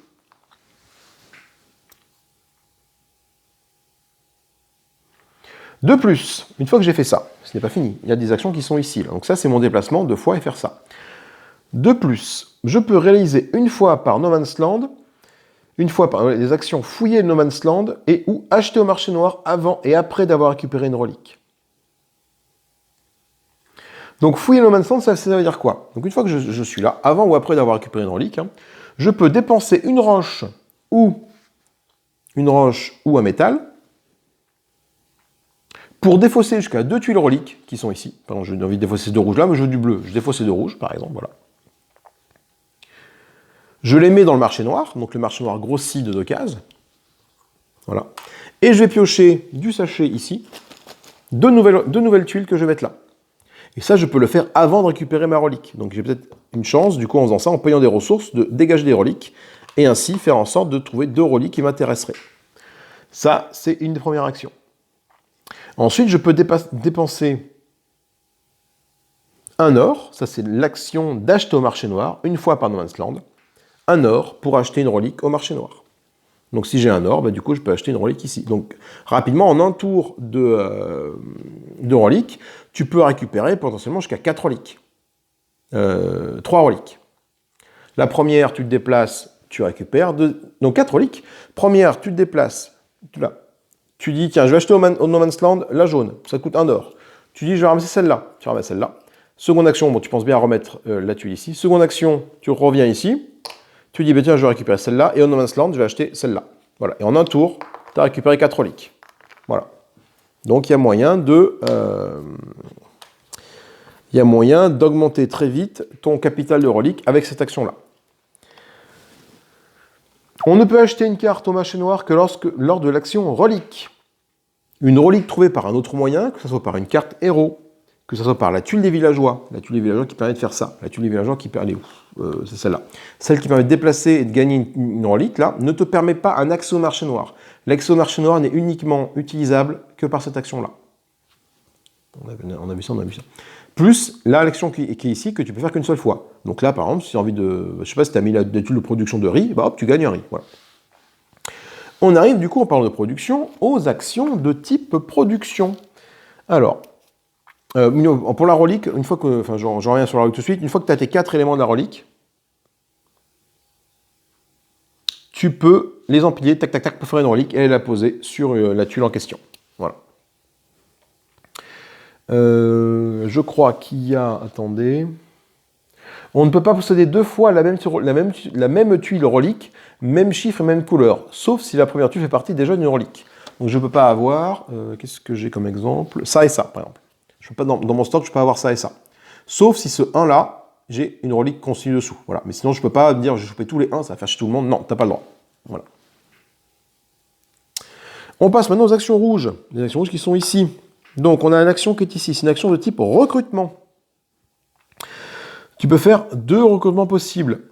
De plus, une fois que j'ai fait ça, ce n'est pas fini, il y a des actions qui sont ici. Là. Donc ça, c'est mon déplacement 2 fois et faire ça. De plus, je peux réaliser une fois par No Man's Land, une fois par les actions fouiller No Man's Land et ou acheter au marché noir avant et après d'avoir récupéré une relique. Donc fouiller No Man's Land, ça veut dire quoi? Donc une fois que je suis là, avant ou après d'avoir récupéré une relique, je peux dépenser une roche ou un métal, pour défausser jusqu'à 2 tuiles reliques qui sont ici. Par exemple, j'ai envie de défausser ces 2 rouges là, mais je veux du bleu. Je défausse ces 2 rouges, par exemple, voilà. Je les mets dans le marché noir, donc le marché noir grossit de 2 cases. Voilà. Et je vais piocher du sachet ici, 2 nouvelles tuiles que je vais mettre là. Et ça, je peux le faire avant de récupérer ma relique. Donc j'ai peut-être une chance, du coup, en faisant ça, en payant des ressources, de dégager des reliques, et ainsi faire en sorte de trouver 2 reliques qui m'intéresseraient. Ça, c'est une des premières actions. Ensuite, je peux dépenser un or, ça c'est l'action d'acheter au marché noir, une fois par No Man's Land, un or pour acheter une relique au marché noir. Donc si j'ai un or, bah, du coup je peux acheter une relique ici. Donc rapidement, en un tour de reliques, tu peux récupérer potentiellement jusqu'à 4 reliques. 3 reliques. La première, tu te déplaces, tu récupères. Donc 4 reliques. Première, tu te déplaces, là. Tu dis, tiens, je vais acheter au No Man's Land la jaune, ça coûte 1 or. Tu dis, je vais ramasser celle-là, tu ramasses celle-là. Seconde action, bon, tu penses bien à remettre la tuile ici. Seconde action, tu reviens ici. Tu dis, bah, tiens, je vais récupérer celle-là, et au No Man's Land, je vais acheter celle-là. Voilà. Et en un tour, tu as récupéré 4 reliques. Voilà. Donc, il y a moyen d'augmenter très vite ton capital de reliques avec cette action-là. On ne peut acheter une carte au marché noir que lors de l'action relique. Une relique trouvée par un autre moyen, que ce soit par une carte héros, que ce soit par la tuile des villageois, la tuile des villageois qui permet de faire ça, la tuile des villageois qui permet, c'est celle-là. Celle qui permet de déplacer et de gagner une relique, là, ne te permet pas un accès au marché noir. L'accès au marché noir n'est uniquement utilisable que par cette action-là. On a vu ça. Plus l'action qui est ici, que tu peux faire qu'une seule fois. Donc là, par exemple, si tu as envie de... Je sais pas si tu as mis la tuile de production de riz, bah hop, tu gagnes un riz. Voilà. On arrive, du coup, en parlant de production, aux actions de type production. Alors, pour la relique, une fois que... Enfin, j'en reviens sur la relique tout de suite. Une fois que tu as tes 4 éléments de la relique, tu peux les empiler, tac, tac, tac, pour faire une relique, et la poser sur la tuile en question. Voilà. Je crois qu'il y a... Attendez... On ne peut pas posséder 2 fois la même tuile relique, même chiffre et même couleur, sauf si la première tuile fait partie déjà d'une relique. Donc je ne peux pas avoir, qu'est-ce que j'ai comme exemple? Ça et ça, par exemple. Je peux pas, dans mon stock, je peux avoir ça et ça. Sauf si ce 1-là, j'ai une relique consignée dessous. Voilà. Mais sinon, je ne peux pas dire, je vais choper tous les 1, ça va faire chier tout le monde. Non, tu n'as pas le droit. Voilà. On passe maintenant aux actions rouges. Les actions rouges qui sont ici. Donc on a une action qui est ici. C'est une action de type recrutement. Tu peux faire 2 recrutements possibles.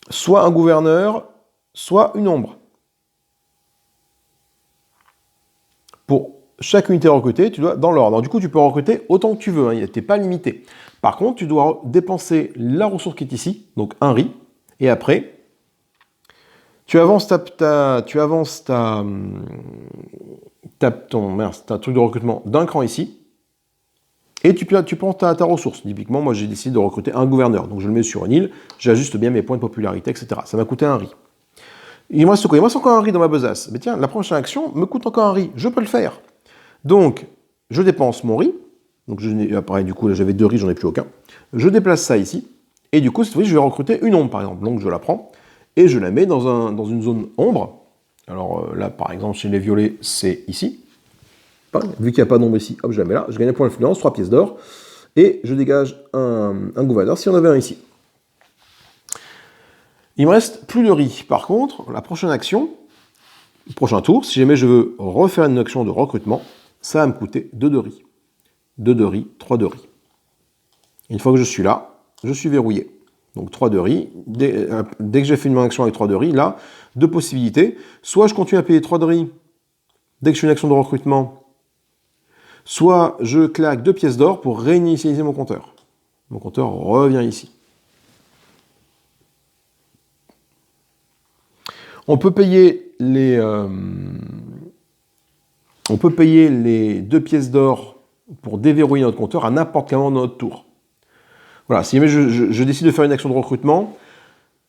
Soit un gouverneur, soit une ombre. Pour chaque unité recrutée, tu dois dans l'ordre. Du coup, tu peux recruter autant que tu veux, tu n'es pas limité. Par contre, tu dois dépenser la ressource qui est ici, donc un riz, et après, Tu avances ta truc de recrutement d'un cran ici, et tu prends ta ressource. Typiquement, moi j'ai décidé de recruter un gouverneur, donc je le mets sur une île, j'ajuste bien mes points de popularité, etc. Ça m'a coûté un riz. Il me reste quoi? Il me reste encore un riz dans ma besace. Mais tiens, la prochaine action me coûte encore un riz, je peux le faire. Donc, je dépense mon riz, donc pareil, du coup, là j'avais 2 riz, j'en ai plus aucun. Je déplace ça ici, et du coup, cette fois, je vais recruter une ombre, par exemple. Donc je la prends, et je la mets dans une zone ombre. Alors là, par exemple, chez les violets, c'est ici. Vu qu'il n'y a pas d'ombre ici, hop, je la mets là. Je gagne un point d'influence, 3 pièces d'or. Et je dégage un gouverneur, si on avait un ici. Il me reste plus de riz. Par contre, la prochaine action, le prochain tour, si jamais je veux refaire une action de recrutement, ça va me coûter 2 de riz. 2 de riz, 3 de riz. Une fois que je suis là, je suis verrouillé. Donc 3 de riz. Dès que j'ai fait une action avec 3 de riz, là, 2 possibilités. Soit je continue à payer 3 de riz dès que je fais une action de recrutement, soit je claque 2 pièces d'or pour réinitialiser mon compteur. Mon compteur revient ici. On peut payer les 2 pièces d'or pour déverrouiller notre compteur à n'importe quel moment de notre tour. Voilà, si jamais je décide de faire une action de recrutement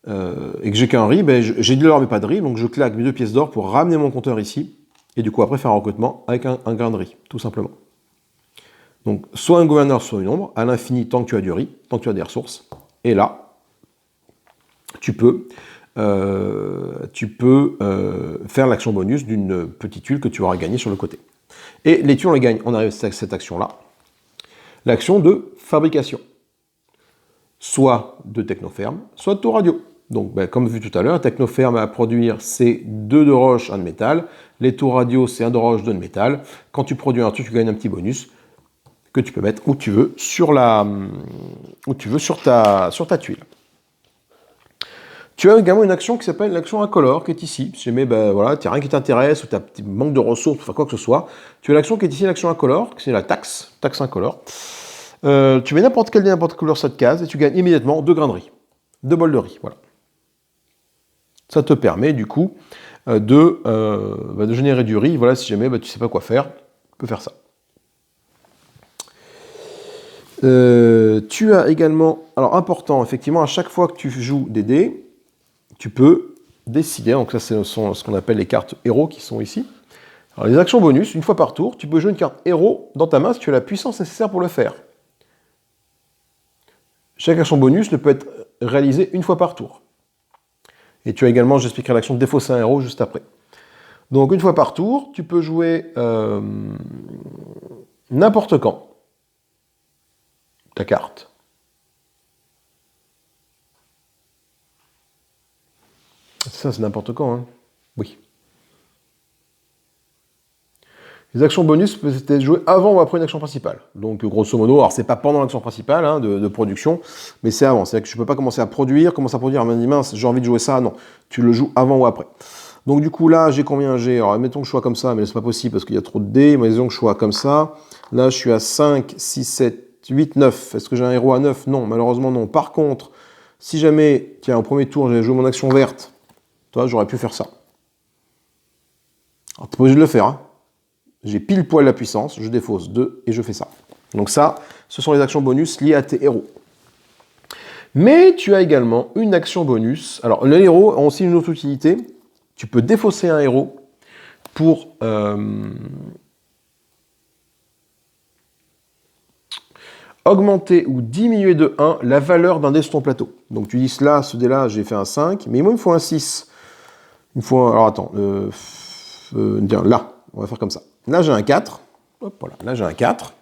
et que j'ai qu'un riz, ben j'ai de l'or mais pas de riz, donc je claque mes 2 pièces d'or pour ramener mon compteur ici, et du coup après faire un recrutement avec un grain de riz, tout simplement. Donc soit un gouverneur, soit une ombre, à l'infini tant que tu as du riz, tant que tu as des ressources, et là, tu peux faire l'action bonus d'une petite tuile que tu auras gagnée sur le côté. Et les tuiles, on les gagne, on arrive à cette action-là. L'action de fabrication. Soit de technoferme, soit de taux radio. Donc, comme vu tout à l'heure, technoferme à produire, c'est 2 de roche, 1 de métal. Les taux radio, c'est 1 de roche, 2 de métal. Quand tu produis un truc, tu gagnes un petit bonus que tu peux mettre où tu veux sur ta tuile. Tu as également une action qui s'appelle l'action incolore, qui est ici. Si jamais voilà, tu n'as rien qui t'intéresse ou tu as manque de ressources pour faire quoi que ce soit, tu as l'action qui est ici, l'action incolore, c'est la taxe incolore. Tu mets n'importe quelle couleur cette case et tu gagnes immédiatement 2 grains de riz, 2 bols de riz. Voilà. Ça te permet du coup de générer du riz. Voilà, si jamais tu ne sais pas quoi faire, tu peux faire ça. Tu as également, alors important, effectivement, à chaque fois que tu joues des dés, tu peux décider, donc ça ce sont ce qu'on appelle les cartes héros qui sont ici. Alors les actions bonus, une fois par tour, tu peux jouer une carte héros dans ta main si tu as la puissance nécessaire pour le faire. Chaque action bonus ne peut être réalisée une fois par tour. Et tu as également, j'expliquerai l'action de défausser un héros juste après. Donc une fois par tour, tu peux jouer n'importe quand ta carte. Ça, c'est n'importe quand, hein. Oui. Les actions bonus peuvent être jouées avant ou après une action principale. Donc, grosso modo, alors c'est pas pendant l'action principale hein, de production, mais c'est avant. C'est-à-dire que je peux pas commencer à produire, mince, j'ai envie de jouer ça. Non, tu le joues avant ou après. Donc, du coup, là, j'ai combien j'ai? Alors, admettons que je sois comme ça, mais c'est pas possible parce qu'il y a trop de dés. Mais disons que je sois comme ça. Là, je suis à 5, 6, 7, 8, 9. Est-ce que j'ai un héros à 9? Non, malheureusement, non. Par contre, si jamais, tiens, au premier tour, j'avais joué mon action verte, toi, j'aurais pu faire ça. Alors, t'es pas obligé de le faire, hein. J'ai pile poil la puissance, je défausse 2 et je fais ça. Donc ça, ce sont les actions bonus liées à tes héros. Mais tu as également une action bonus. Alors les héros ont aussi une autre utilité. Tu peux défausser un héros pour augmenter ou diminuer de 1 la valeur d'un dé sur ton plateau. Donc tu dis là, ce dé-là, j'ai fait un 5, mais moi il me faut un 6. Il me faut alors attends, là, on va faire comme ça. Là, j'ai un 4. Hop, voilà. Là, j'ai un 4.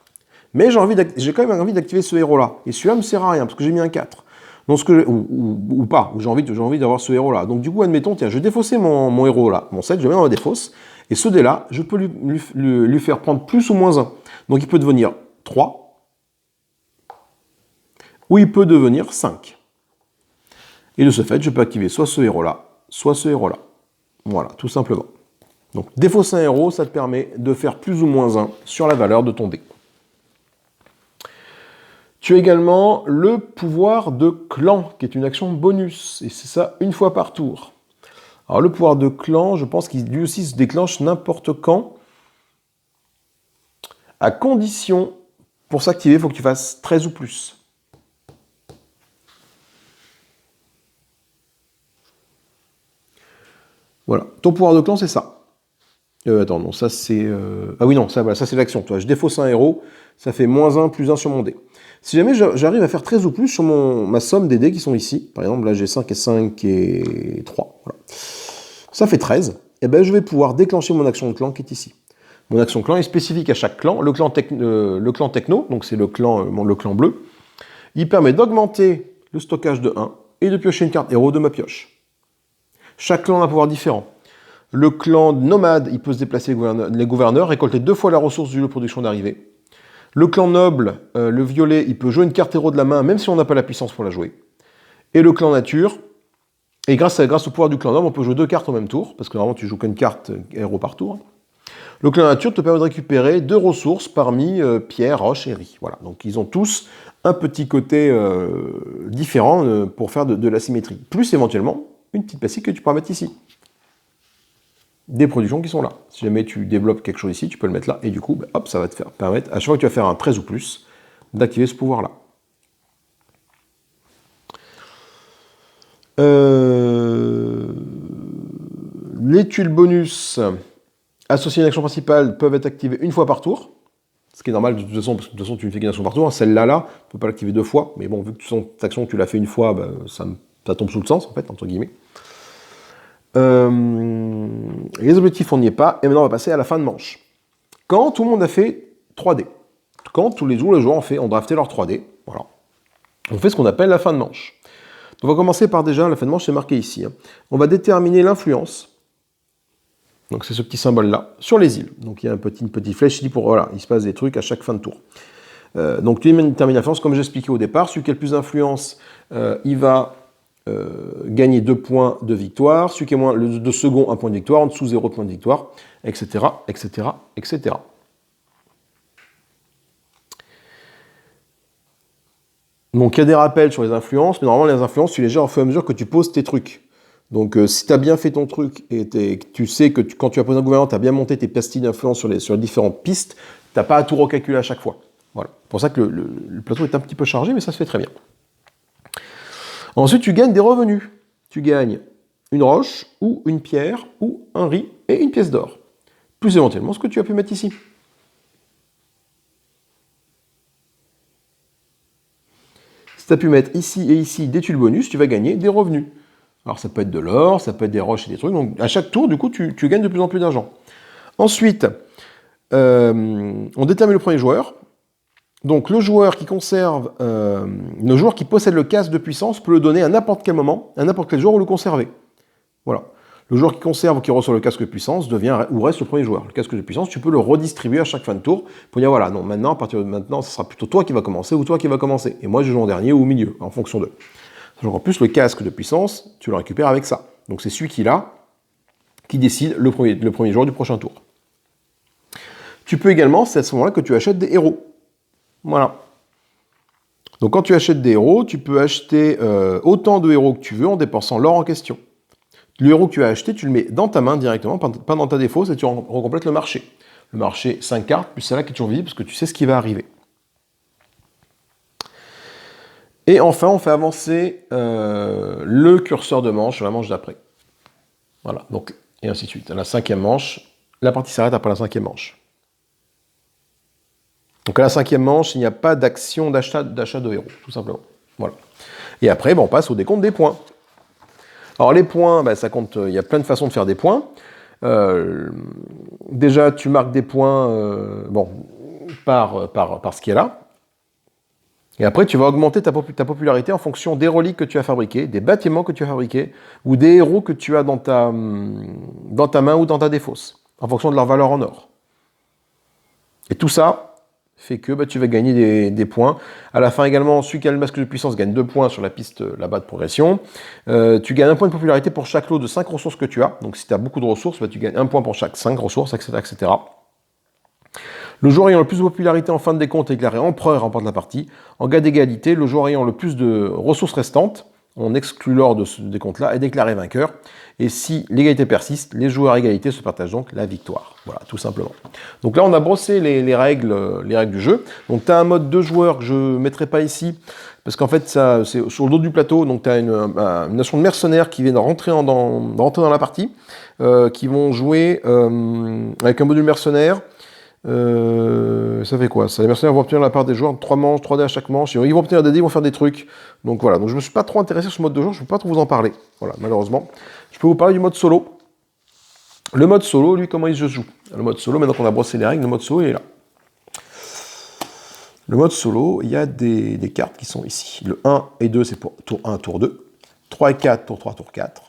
Mais j'ai quand même envie d'activer ce héros-là. Et celui-là ne me sert à rien, parce que j'ai mis un 4. Donc, ou pas, j'ai envie d'avoir ce héros-là. Donc, du coup, admettons, tiens, je vais défausser mon héros-là. Mon 7, je le mets dans la défausse. Et ce dé-là, je peux lui faire prendre plus ou moins 1. Donc, il peut devenir 3. Ou il peut devenir 5. Et de ce fait, je peux activer soit ce héros-là, soit ce héros-là. Voilà, tout simplement. Donc, défausser un héros, ça te permet de faire plus ou moins 1 sur la valeur de ton dé. Tu as également le pouvoir de clan, qui est une action bonus. Et c'est ça une fois par tour. Alors le pouvoir de clan, je pense qu'il lui aussi se déclenche n'importe quand. À condition, pour s'activer, il faut que tu fasses 13 ou plus. Voilà, ton pouvoir de clan, c'est ça. Attends, non, ça c'est... Ah oui, non, ça, voilà, ça c'est l'action. Je défausse un héros, ça fait -1, +1 sur mon dé. Si jamais j'arrive à faire 13 ou plus sur ma somme des dés qui sont ici, par exemple, là j'ai 5 et 5 et 3, voilà. Ça fait 13, et ben je vais pouvoir déclencher mon action de clan qui est ici. Mon action clan est spécifique à chaque clan. Le clan techno, donc c'est le clan bleu, il permet d'augmenter le stockage de 1 et de piocher une carte héros de ma pioche. Chaque clan a un pouvoir différent. Le clan nomade, il peut se déplacer les gouverneurs, récolter 2 fois la ressource du lot de production d'arrivée. Le clan noble, le violet, il peut jouer une carte héros de la main, même si on n'a pas la puissance pour la jouer. Et le clan nature, et grâce au pouvoir du clan noble, on peut jouer 2 cartes au même tour, parce que normalement tu joues qu'une carte héros par tour. Le clan nature te permet de récupérer 2 ressources parmi pierre, roche et riz. Voilà, donc ils ont tous un petit côté différent pour faire de la symétrie. Plus éventuellement, une petite passive que tu pourras mettre ici. Des productions qui sont là. Si jamais tu développes quelque chose ici, tu peux le mettre là, et du coup, hop, ça va te permettre, à chaque fois que tu vas faire un 13 ou plus, d'activer ce pouvoir-là. Les tuiles bonus associées à une action principale peuvent être activées une fois par tour, ce qui est normal de toute façon, parce que de toute façon tu ne fais qu'une action par tour. Celle-là, tu ne peux pas l'activer 2 fois, mais bon, vu que cette action tu l'as fait une fois, ça tombe sous le sens, en fait, entre guillemets. Les objectifs, on n'y est pas, et maintenant on va passer à la fin de manche. Quand tout le monde a fait 3D, quand tous les joueurs ont drafté leur 3D, voilà, on fait ce qu'on appelle la fin de manche. On va commencer par déjà, la fin de manche c'est marqué ici, hein. On va déterminer l'influence, donc c'est ce petit symbole-là, sur les îles. Donc il y a une petite flèche ici pour, voilà, il se passe des trucs à chaque fin de tour. Donc tu détermines l'influence, comme j'expliquais au départ, celui qui a le plus d'influence, il va gagner 2 points de victoire, celui qui est moins de second, 1 point de victoire, en dessous 0 point de victoire, etc., etc., etc. Donc il y a des rappels sur les influences, mais normalement les influences, tu les gères au fur et à mesure que tu poses tes trucs. Donc si tu as bien fait ton truc et tu sais que quand tu as posé un gouvernement, tu as bien monté tes pastilles d'influence sur les différentes pistes, tu n'as pas à tout recalculer à chaque fois. Voilà. C'est pour ça que le plateau est un petit peu chargé, mais ça se fait très bien. Ensuite, tu gagnes des revenus. Tu gagnes une roche, ou une pierre, ou un riz, et une pièce d'or. Plus éventuellement ce que tu as pu mettre ici. Si tu as pu mettre ici et ici des tuiles bonus, tu vas gagner des revenus. Alors ça peut être de l'or, ça peut être des roches et des trucs. Donc à chaque tour, du coup, tu gagnes de plus en plus d'argent. Ensuite, on détermine le premier joueur. Donc le joueur qui conserve, le joueur qui possède le casque de puissance peut le donner à n'importe quel moment, à n'importe quel joueur ou le conserver. Voilà. Le joueur qui conserve ou qui reçoit le casque de puissance devient ou reste le premier joueur. Le casque de puissance, tu peux le redistribuer à chaque fin de tour pour dire voilà, non, maintenant, à partir de maintenant, ce sera plutôt toi qui va commencer ou toi qui va commencer. Et moi, je joue en dernier ou au milieu, en fonction d'eux. En plus, le casque de puissance, tu le récupères avec ça. Donc c'est celui qui l'a qui décide le premier joueur du prochain tour. Tu peux également, c'est à ce moment-là que tu achètes des héros. Voilà. Donc quand tu achètes des héros, tu peux acheter autant de héros que tu veux en dépensant l'or en question. Le héros que tu as acheté, tu le mets dans ta main directement, pas dans ta défausse, et tu recomplètes le marché. Le marché, 5 cartes, plus celle-là qui est toujours visible, parce que tu sais ce qui va arriver. Et enfin, on fait avancer le curseur de manche sur la manche d'après. Voilà, donc, et ainsi de suite. À la 5e manche, la partie s'arrête après la 5e manche. Donc à la 5e manche, il n'y a pas d'action d'achat de héros, tout simplement. Voilà. Et après, on passe au décompte des points. Alors les points, ça compte, il y a plein de façons de faire des points. Déjà, tu marques des points par ce qui est là. Et après, tu vas augmenter ta popularité en fonction des reliques que tu as fabriquées, des bâtiments que tu as fabriqués, ou des héros que tu as dans ta main ou dans ta défausse, en fonction de leur valeur en or. Et tout ça fait que tu vas gagner des points. À la fin également, celui qui a le masque de puissance gagne 2 points sur la piste là-bas de progression. Tu gagnes 1 point de popularité pour chaque lot de 5 ressources que tu as. Donc si tu as beaucoup de ressources, tu gagnes 1 point pour chaque 5 ressources, etc., etc. Le joueur ayant le plus de popularité en fin de décompte est déclaré empereur et remporte la partie. En cas d'égalité, le joueur ayant le plus de ressources restantes, on exclut l'or de ce décompte-là, est déclaré vainqueur. Et si l'égalité persiste, les joueurs à égalité se partagent donc la victoire. Voilà, tout simplement. Donc là, on a brossé les règles du jeu. Donc tu as un mode 2 joueurs que je ne mettrai pas ici, parce qu'en fait, c'est sur le dos du plateau. Donc tu as une nation de mercenaires qui viennent rentrer dans la partie, qui vont jouer avec un module mercenaire. Ça fait quoi ça? Les mercenaires vont obtenir de la part des joueurs 3 manches, 3 dés à chaque manche. Ils vont obtenir des dés, ils vont faire des trucs. Donc voilà, donc je me suis pas trop intéressé sur ce mode de jeu, je ne peux pas trop vous en parler. Voilà, malheureusement. Je peux vous parler du mode solo. Le mode solo, lui, comment il se joue? Le mode solo, maintenant qu'on a brossé les règles, le mode solo, il est là. Le mode solo, il y a des cartes qui sont ici. Le 1 et 2, c'est pour tour 1, tour 2. 3 et 4, tour 3, tour 4.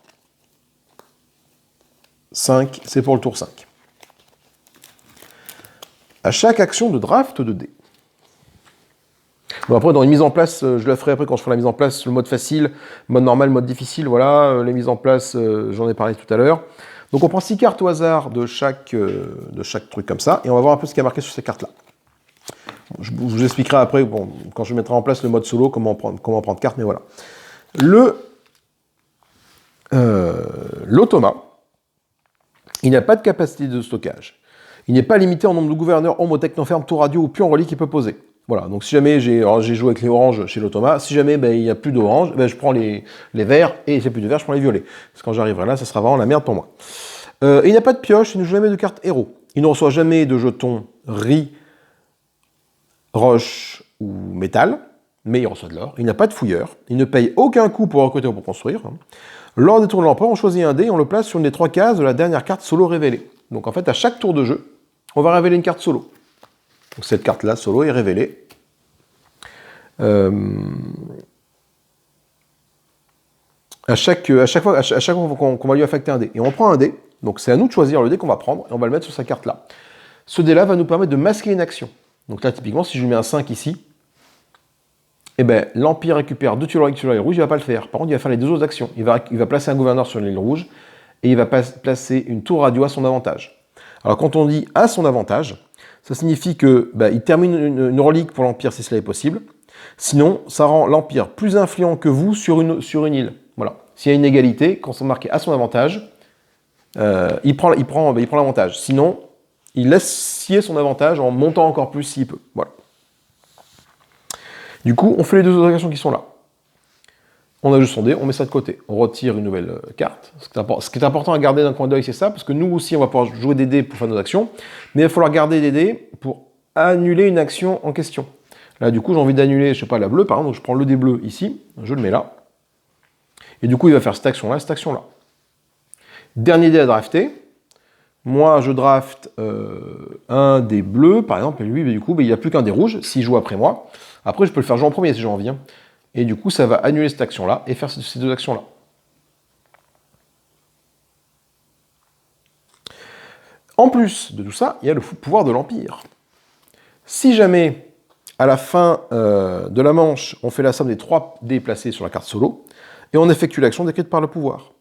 5, c'est pour le tour 5. À chaque action de draft de dés. Bon, après, dans une mise en place, je la ferai après quand je ferai la mise en place, le mode facile, mode normal, mode difficile, voilà, les mises en place, j'en ai parlé tout à l'heure. Donc on prend 6 cartes au hasard de chaque truc comme ça, et on va voir un peu ce qui est marqué sur ces cartes-là. Je vous expliquerai après, bon, quand je mettrai en place le mode solo, comment prendre carte, mais voilà. L'automa, il n'a pas de capacité de stockage. Il n'est pas limité en nombre de gouverneurs, hommes, technofermes, tour radio ou pions reliques qu'il peut poser. Voilà, donc si jamais j'ai joué avec les oranges chez l'automa, si jamais il n'y a plus d'orange, je prends les verts, et s'il n'y a plus de verts, je prends les violets. Parce que quand j'arriverai là, ça sera vraiment la merde pour moi. Il n'a pas de pioche, il ne joue jamais de carte héros. Il ne reçoit jamais de jetons riz, roche ou métal, mais il reçoit de l'or. Il n'a pas de fouilleur, il ne paye aucun coût pour recruter ou pour construire. Lors des tours de l'empereur, on choisit un dé et on le place sur une des 3 cases de la dernière carte solo révélée. Donc en fait, à chaque tour de jeu, on va révéler une carte solo. Donc cette carte-là, solo, est révélée. À chaque fois qu'on va lui affecter un dé. Et on prend un dé, donc c'est à nous de choisir le dé qu'on va prendre, et on va le mettre sur sa carte-là. Ce dé-là va nous permettre de masquer une action. Donc là, typiquement, si je lui mets un 5 ici, eh ben, l'Empire récupère 2 Tuiloriques sur l'île rouge, il ne va pas le faire. Par contre, il va faire les 2 autres actions. Il va placer un gouverneur sur l'île rouge, et il va placer une tour radio à son avantage. Alors quand on dit à son avantage, ça signifie que il termine une relique pour l'Empire si cela est possible. Sinon, ça rend l'Empire plus influent que vous sur une île. Voilà. S'il y a une égalité, quand c'est marqué à son avantage, il prend l'avantage. Sinon, il laisse scier son avantage en montant encore plus s'il peut. Voilà. Du coup, on fait les 2 autres actions qui sont là. On ajoute son dé, on met ça de côté. On retire une nouvelle carte. Ce qui est important à garder d'un coin d'œil, c'est ça, parce que nous aussi, on va pouvoir jouer des dés pour faire nos actions, mais il va falloir garder des dés pour annuler une action en question. Là, du coup, j'ai envie d'annuler, je sais pas, la bleue, par exemple, donc je prends le dé bleu ici, je le mets là, et du coup, il va faire cette action-là, cette action-là. Dernier dé à drafter. Moi, je draft un dé bleu, par exemple, et lui, du coup, il n'y a plus qu'un dé rouge, s'il joue après moi. Après, je peux le faire jouer en premier si j'ai envie. Et du coup, ça va annuler cette action-là et faire ces 2 actions-là. En plus de tout ça, il y a le pouvoir de l'Empire. Si jamais, à la fin de la manche, on fait la somme des 3 dés placés sur la carte solo, et on effectue l'action décrite par le pouvoir.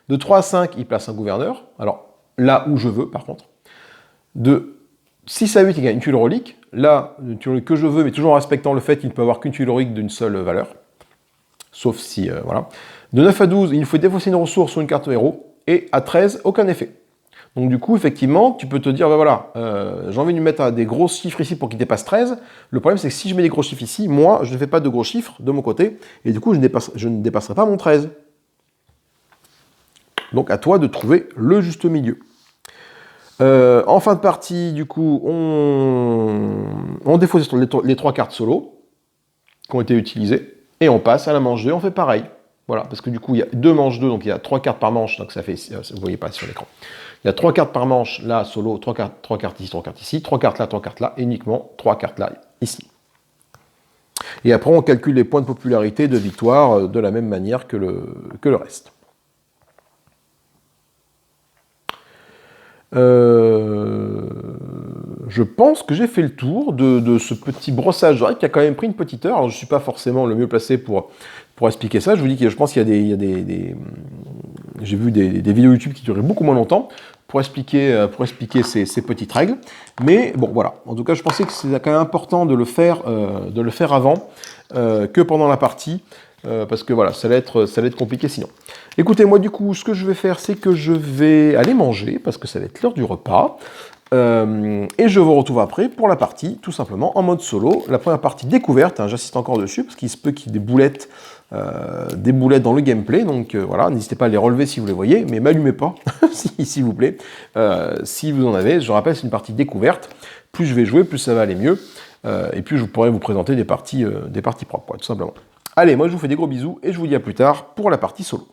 De 3 à 5, il place un gouverneur, alors là où je veux par contre. De 6 à 8, il gagne une tuile relique, là, une tuile que je veux, mais toujours en respectant le fait qu'il ne peut avoir qu'une tuile relique d'une seule valeur. Sauf si, voilà. De 9 à 12, il faut défausser une ressource sur une carte héros, et à 13, aucun effet. Donc du coup, effectivement, tu peux te dire, voilà, j'ai envie de lui mettre des gros chiffres ici pour qu'il dépasse 13. Le problème, c'est que si je mets des gros chiffres ici, moi, je ne fais pas de gros chiffres de mon côté, et du coup, je ne dépasserai pas mon 13. Donc à toi de trouver le juste milieu. En fin de partie, du coup, on défausse les 3 cartes solo qui ont été utilisées, et on passe à la manche 2, on fait pareil. Voilà, parce que du coup, il y a 2 manches 2, donc il y a 3 cartes par manche, donc ça fait, vous ne voyez pas sur l'écran. Il y a 3 cartes par manche, là, solo, 3 cartes ici, 3 cartes ici, 3 cartes là, et uniquement 3 cartes là, ici. Et après, on calcule les points de popularité, de victoire, de la même manière que le reste. Je pense que j'ai fait le tour de ce petit brossage d'oreilles qui a quand même pris une petite heure. Alors, je ne suis pas forcément le mieux placé pour expliquer ça. Je vous dis que je pense qu'il y a j'ai vu des vidéos YouTube qui duraient beaucoup moins longtemps pour expliquer ces petites règles. Mais bon, voilà. En tout cas, je pensais que c'est quand même important de le faire avant que pendant la partie. parce que voilà, ça va être compliqué sinon. Écoutez, moi du coup, ce que je vais faire, c'est que je vais aller manger, parce que ça va être l'heure du repas. Et je vous retrouve après pour la partie, tout simplement, en mode solo. La première partie découverte, hein, j'insiste encore dessus, parce qu'il se peut qu'il y ait des boulettes dans le gameplay, donc voilà, n'hésitez pas à les relever si vous les voyez, mais m'allumez pas, s'il vous plaît, si vous en avez. Je rappelle, c'est une partie découverte, plus je vais jouer, plus ça va aller mieux, et puis je pourrai vous présenter des parties propres, quoi, tout simplement. Allez, moi je vous fais des gros bisous, et je vous dis à plus tard pour la partie solo.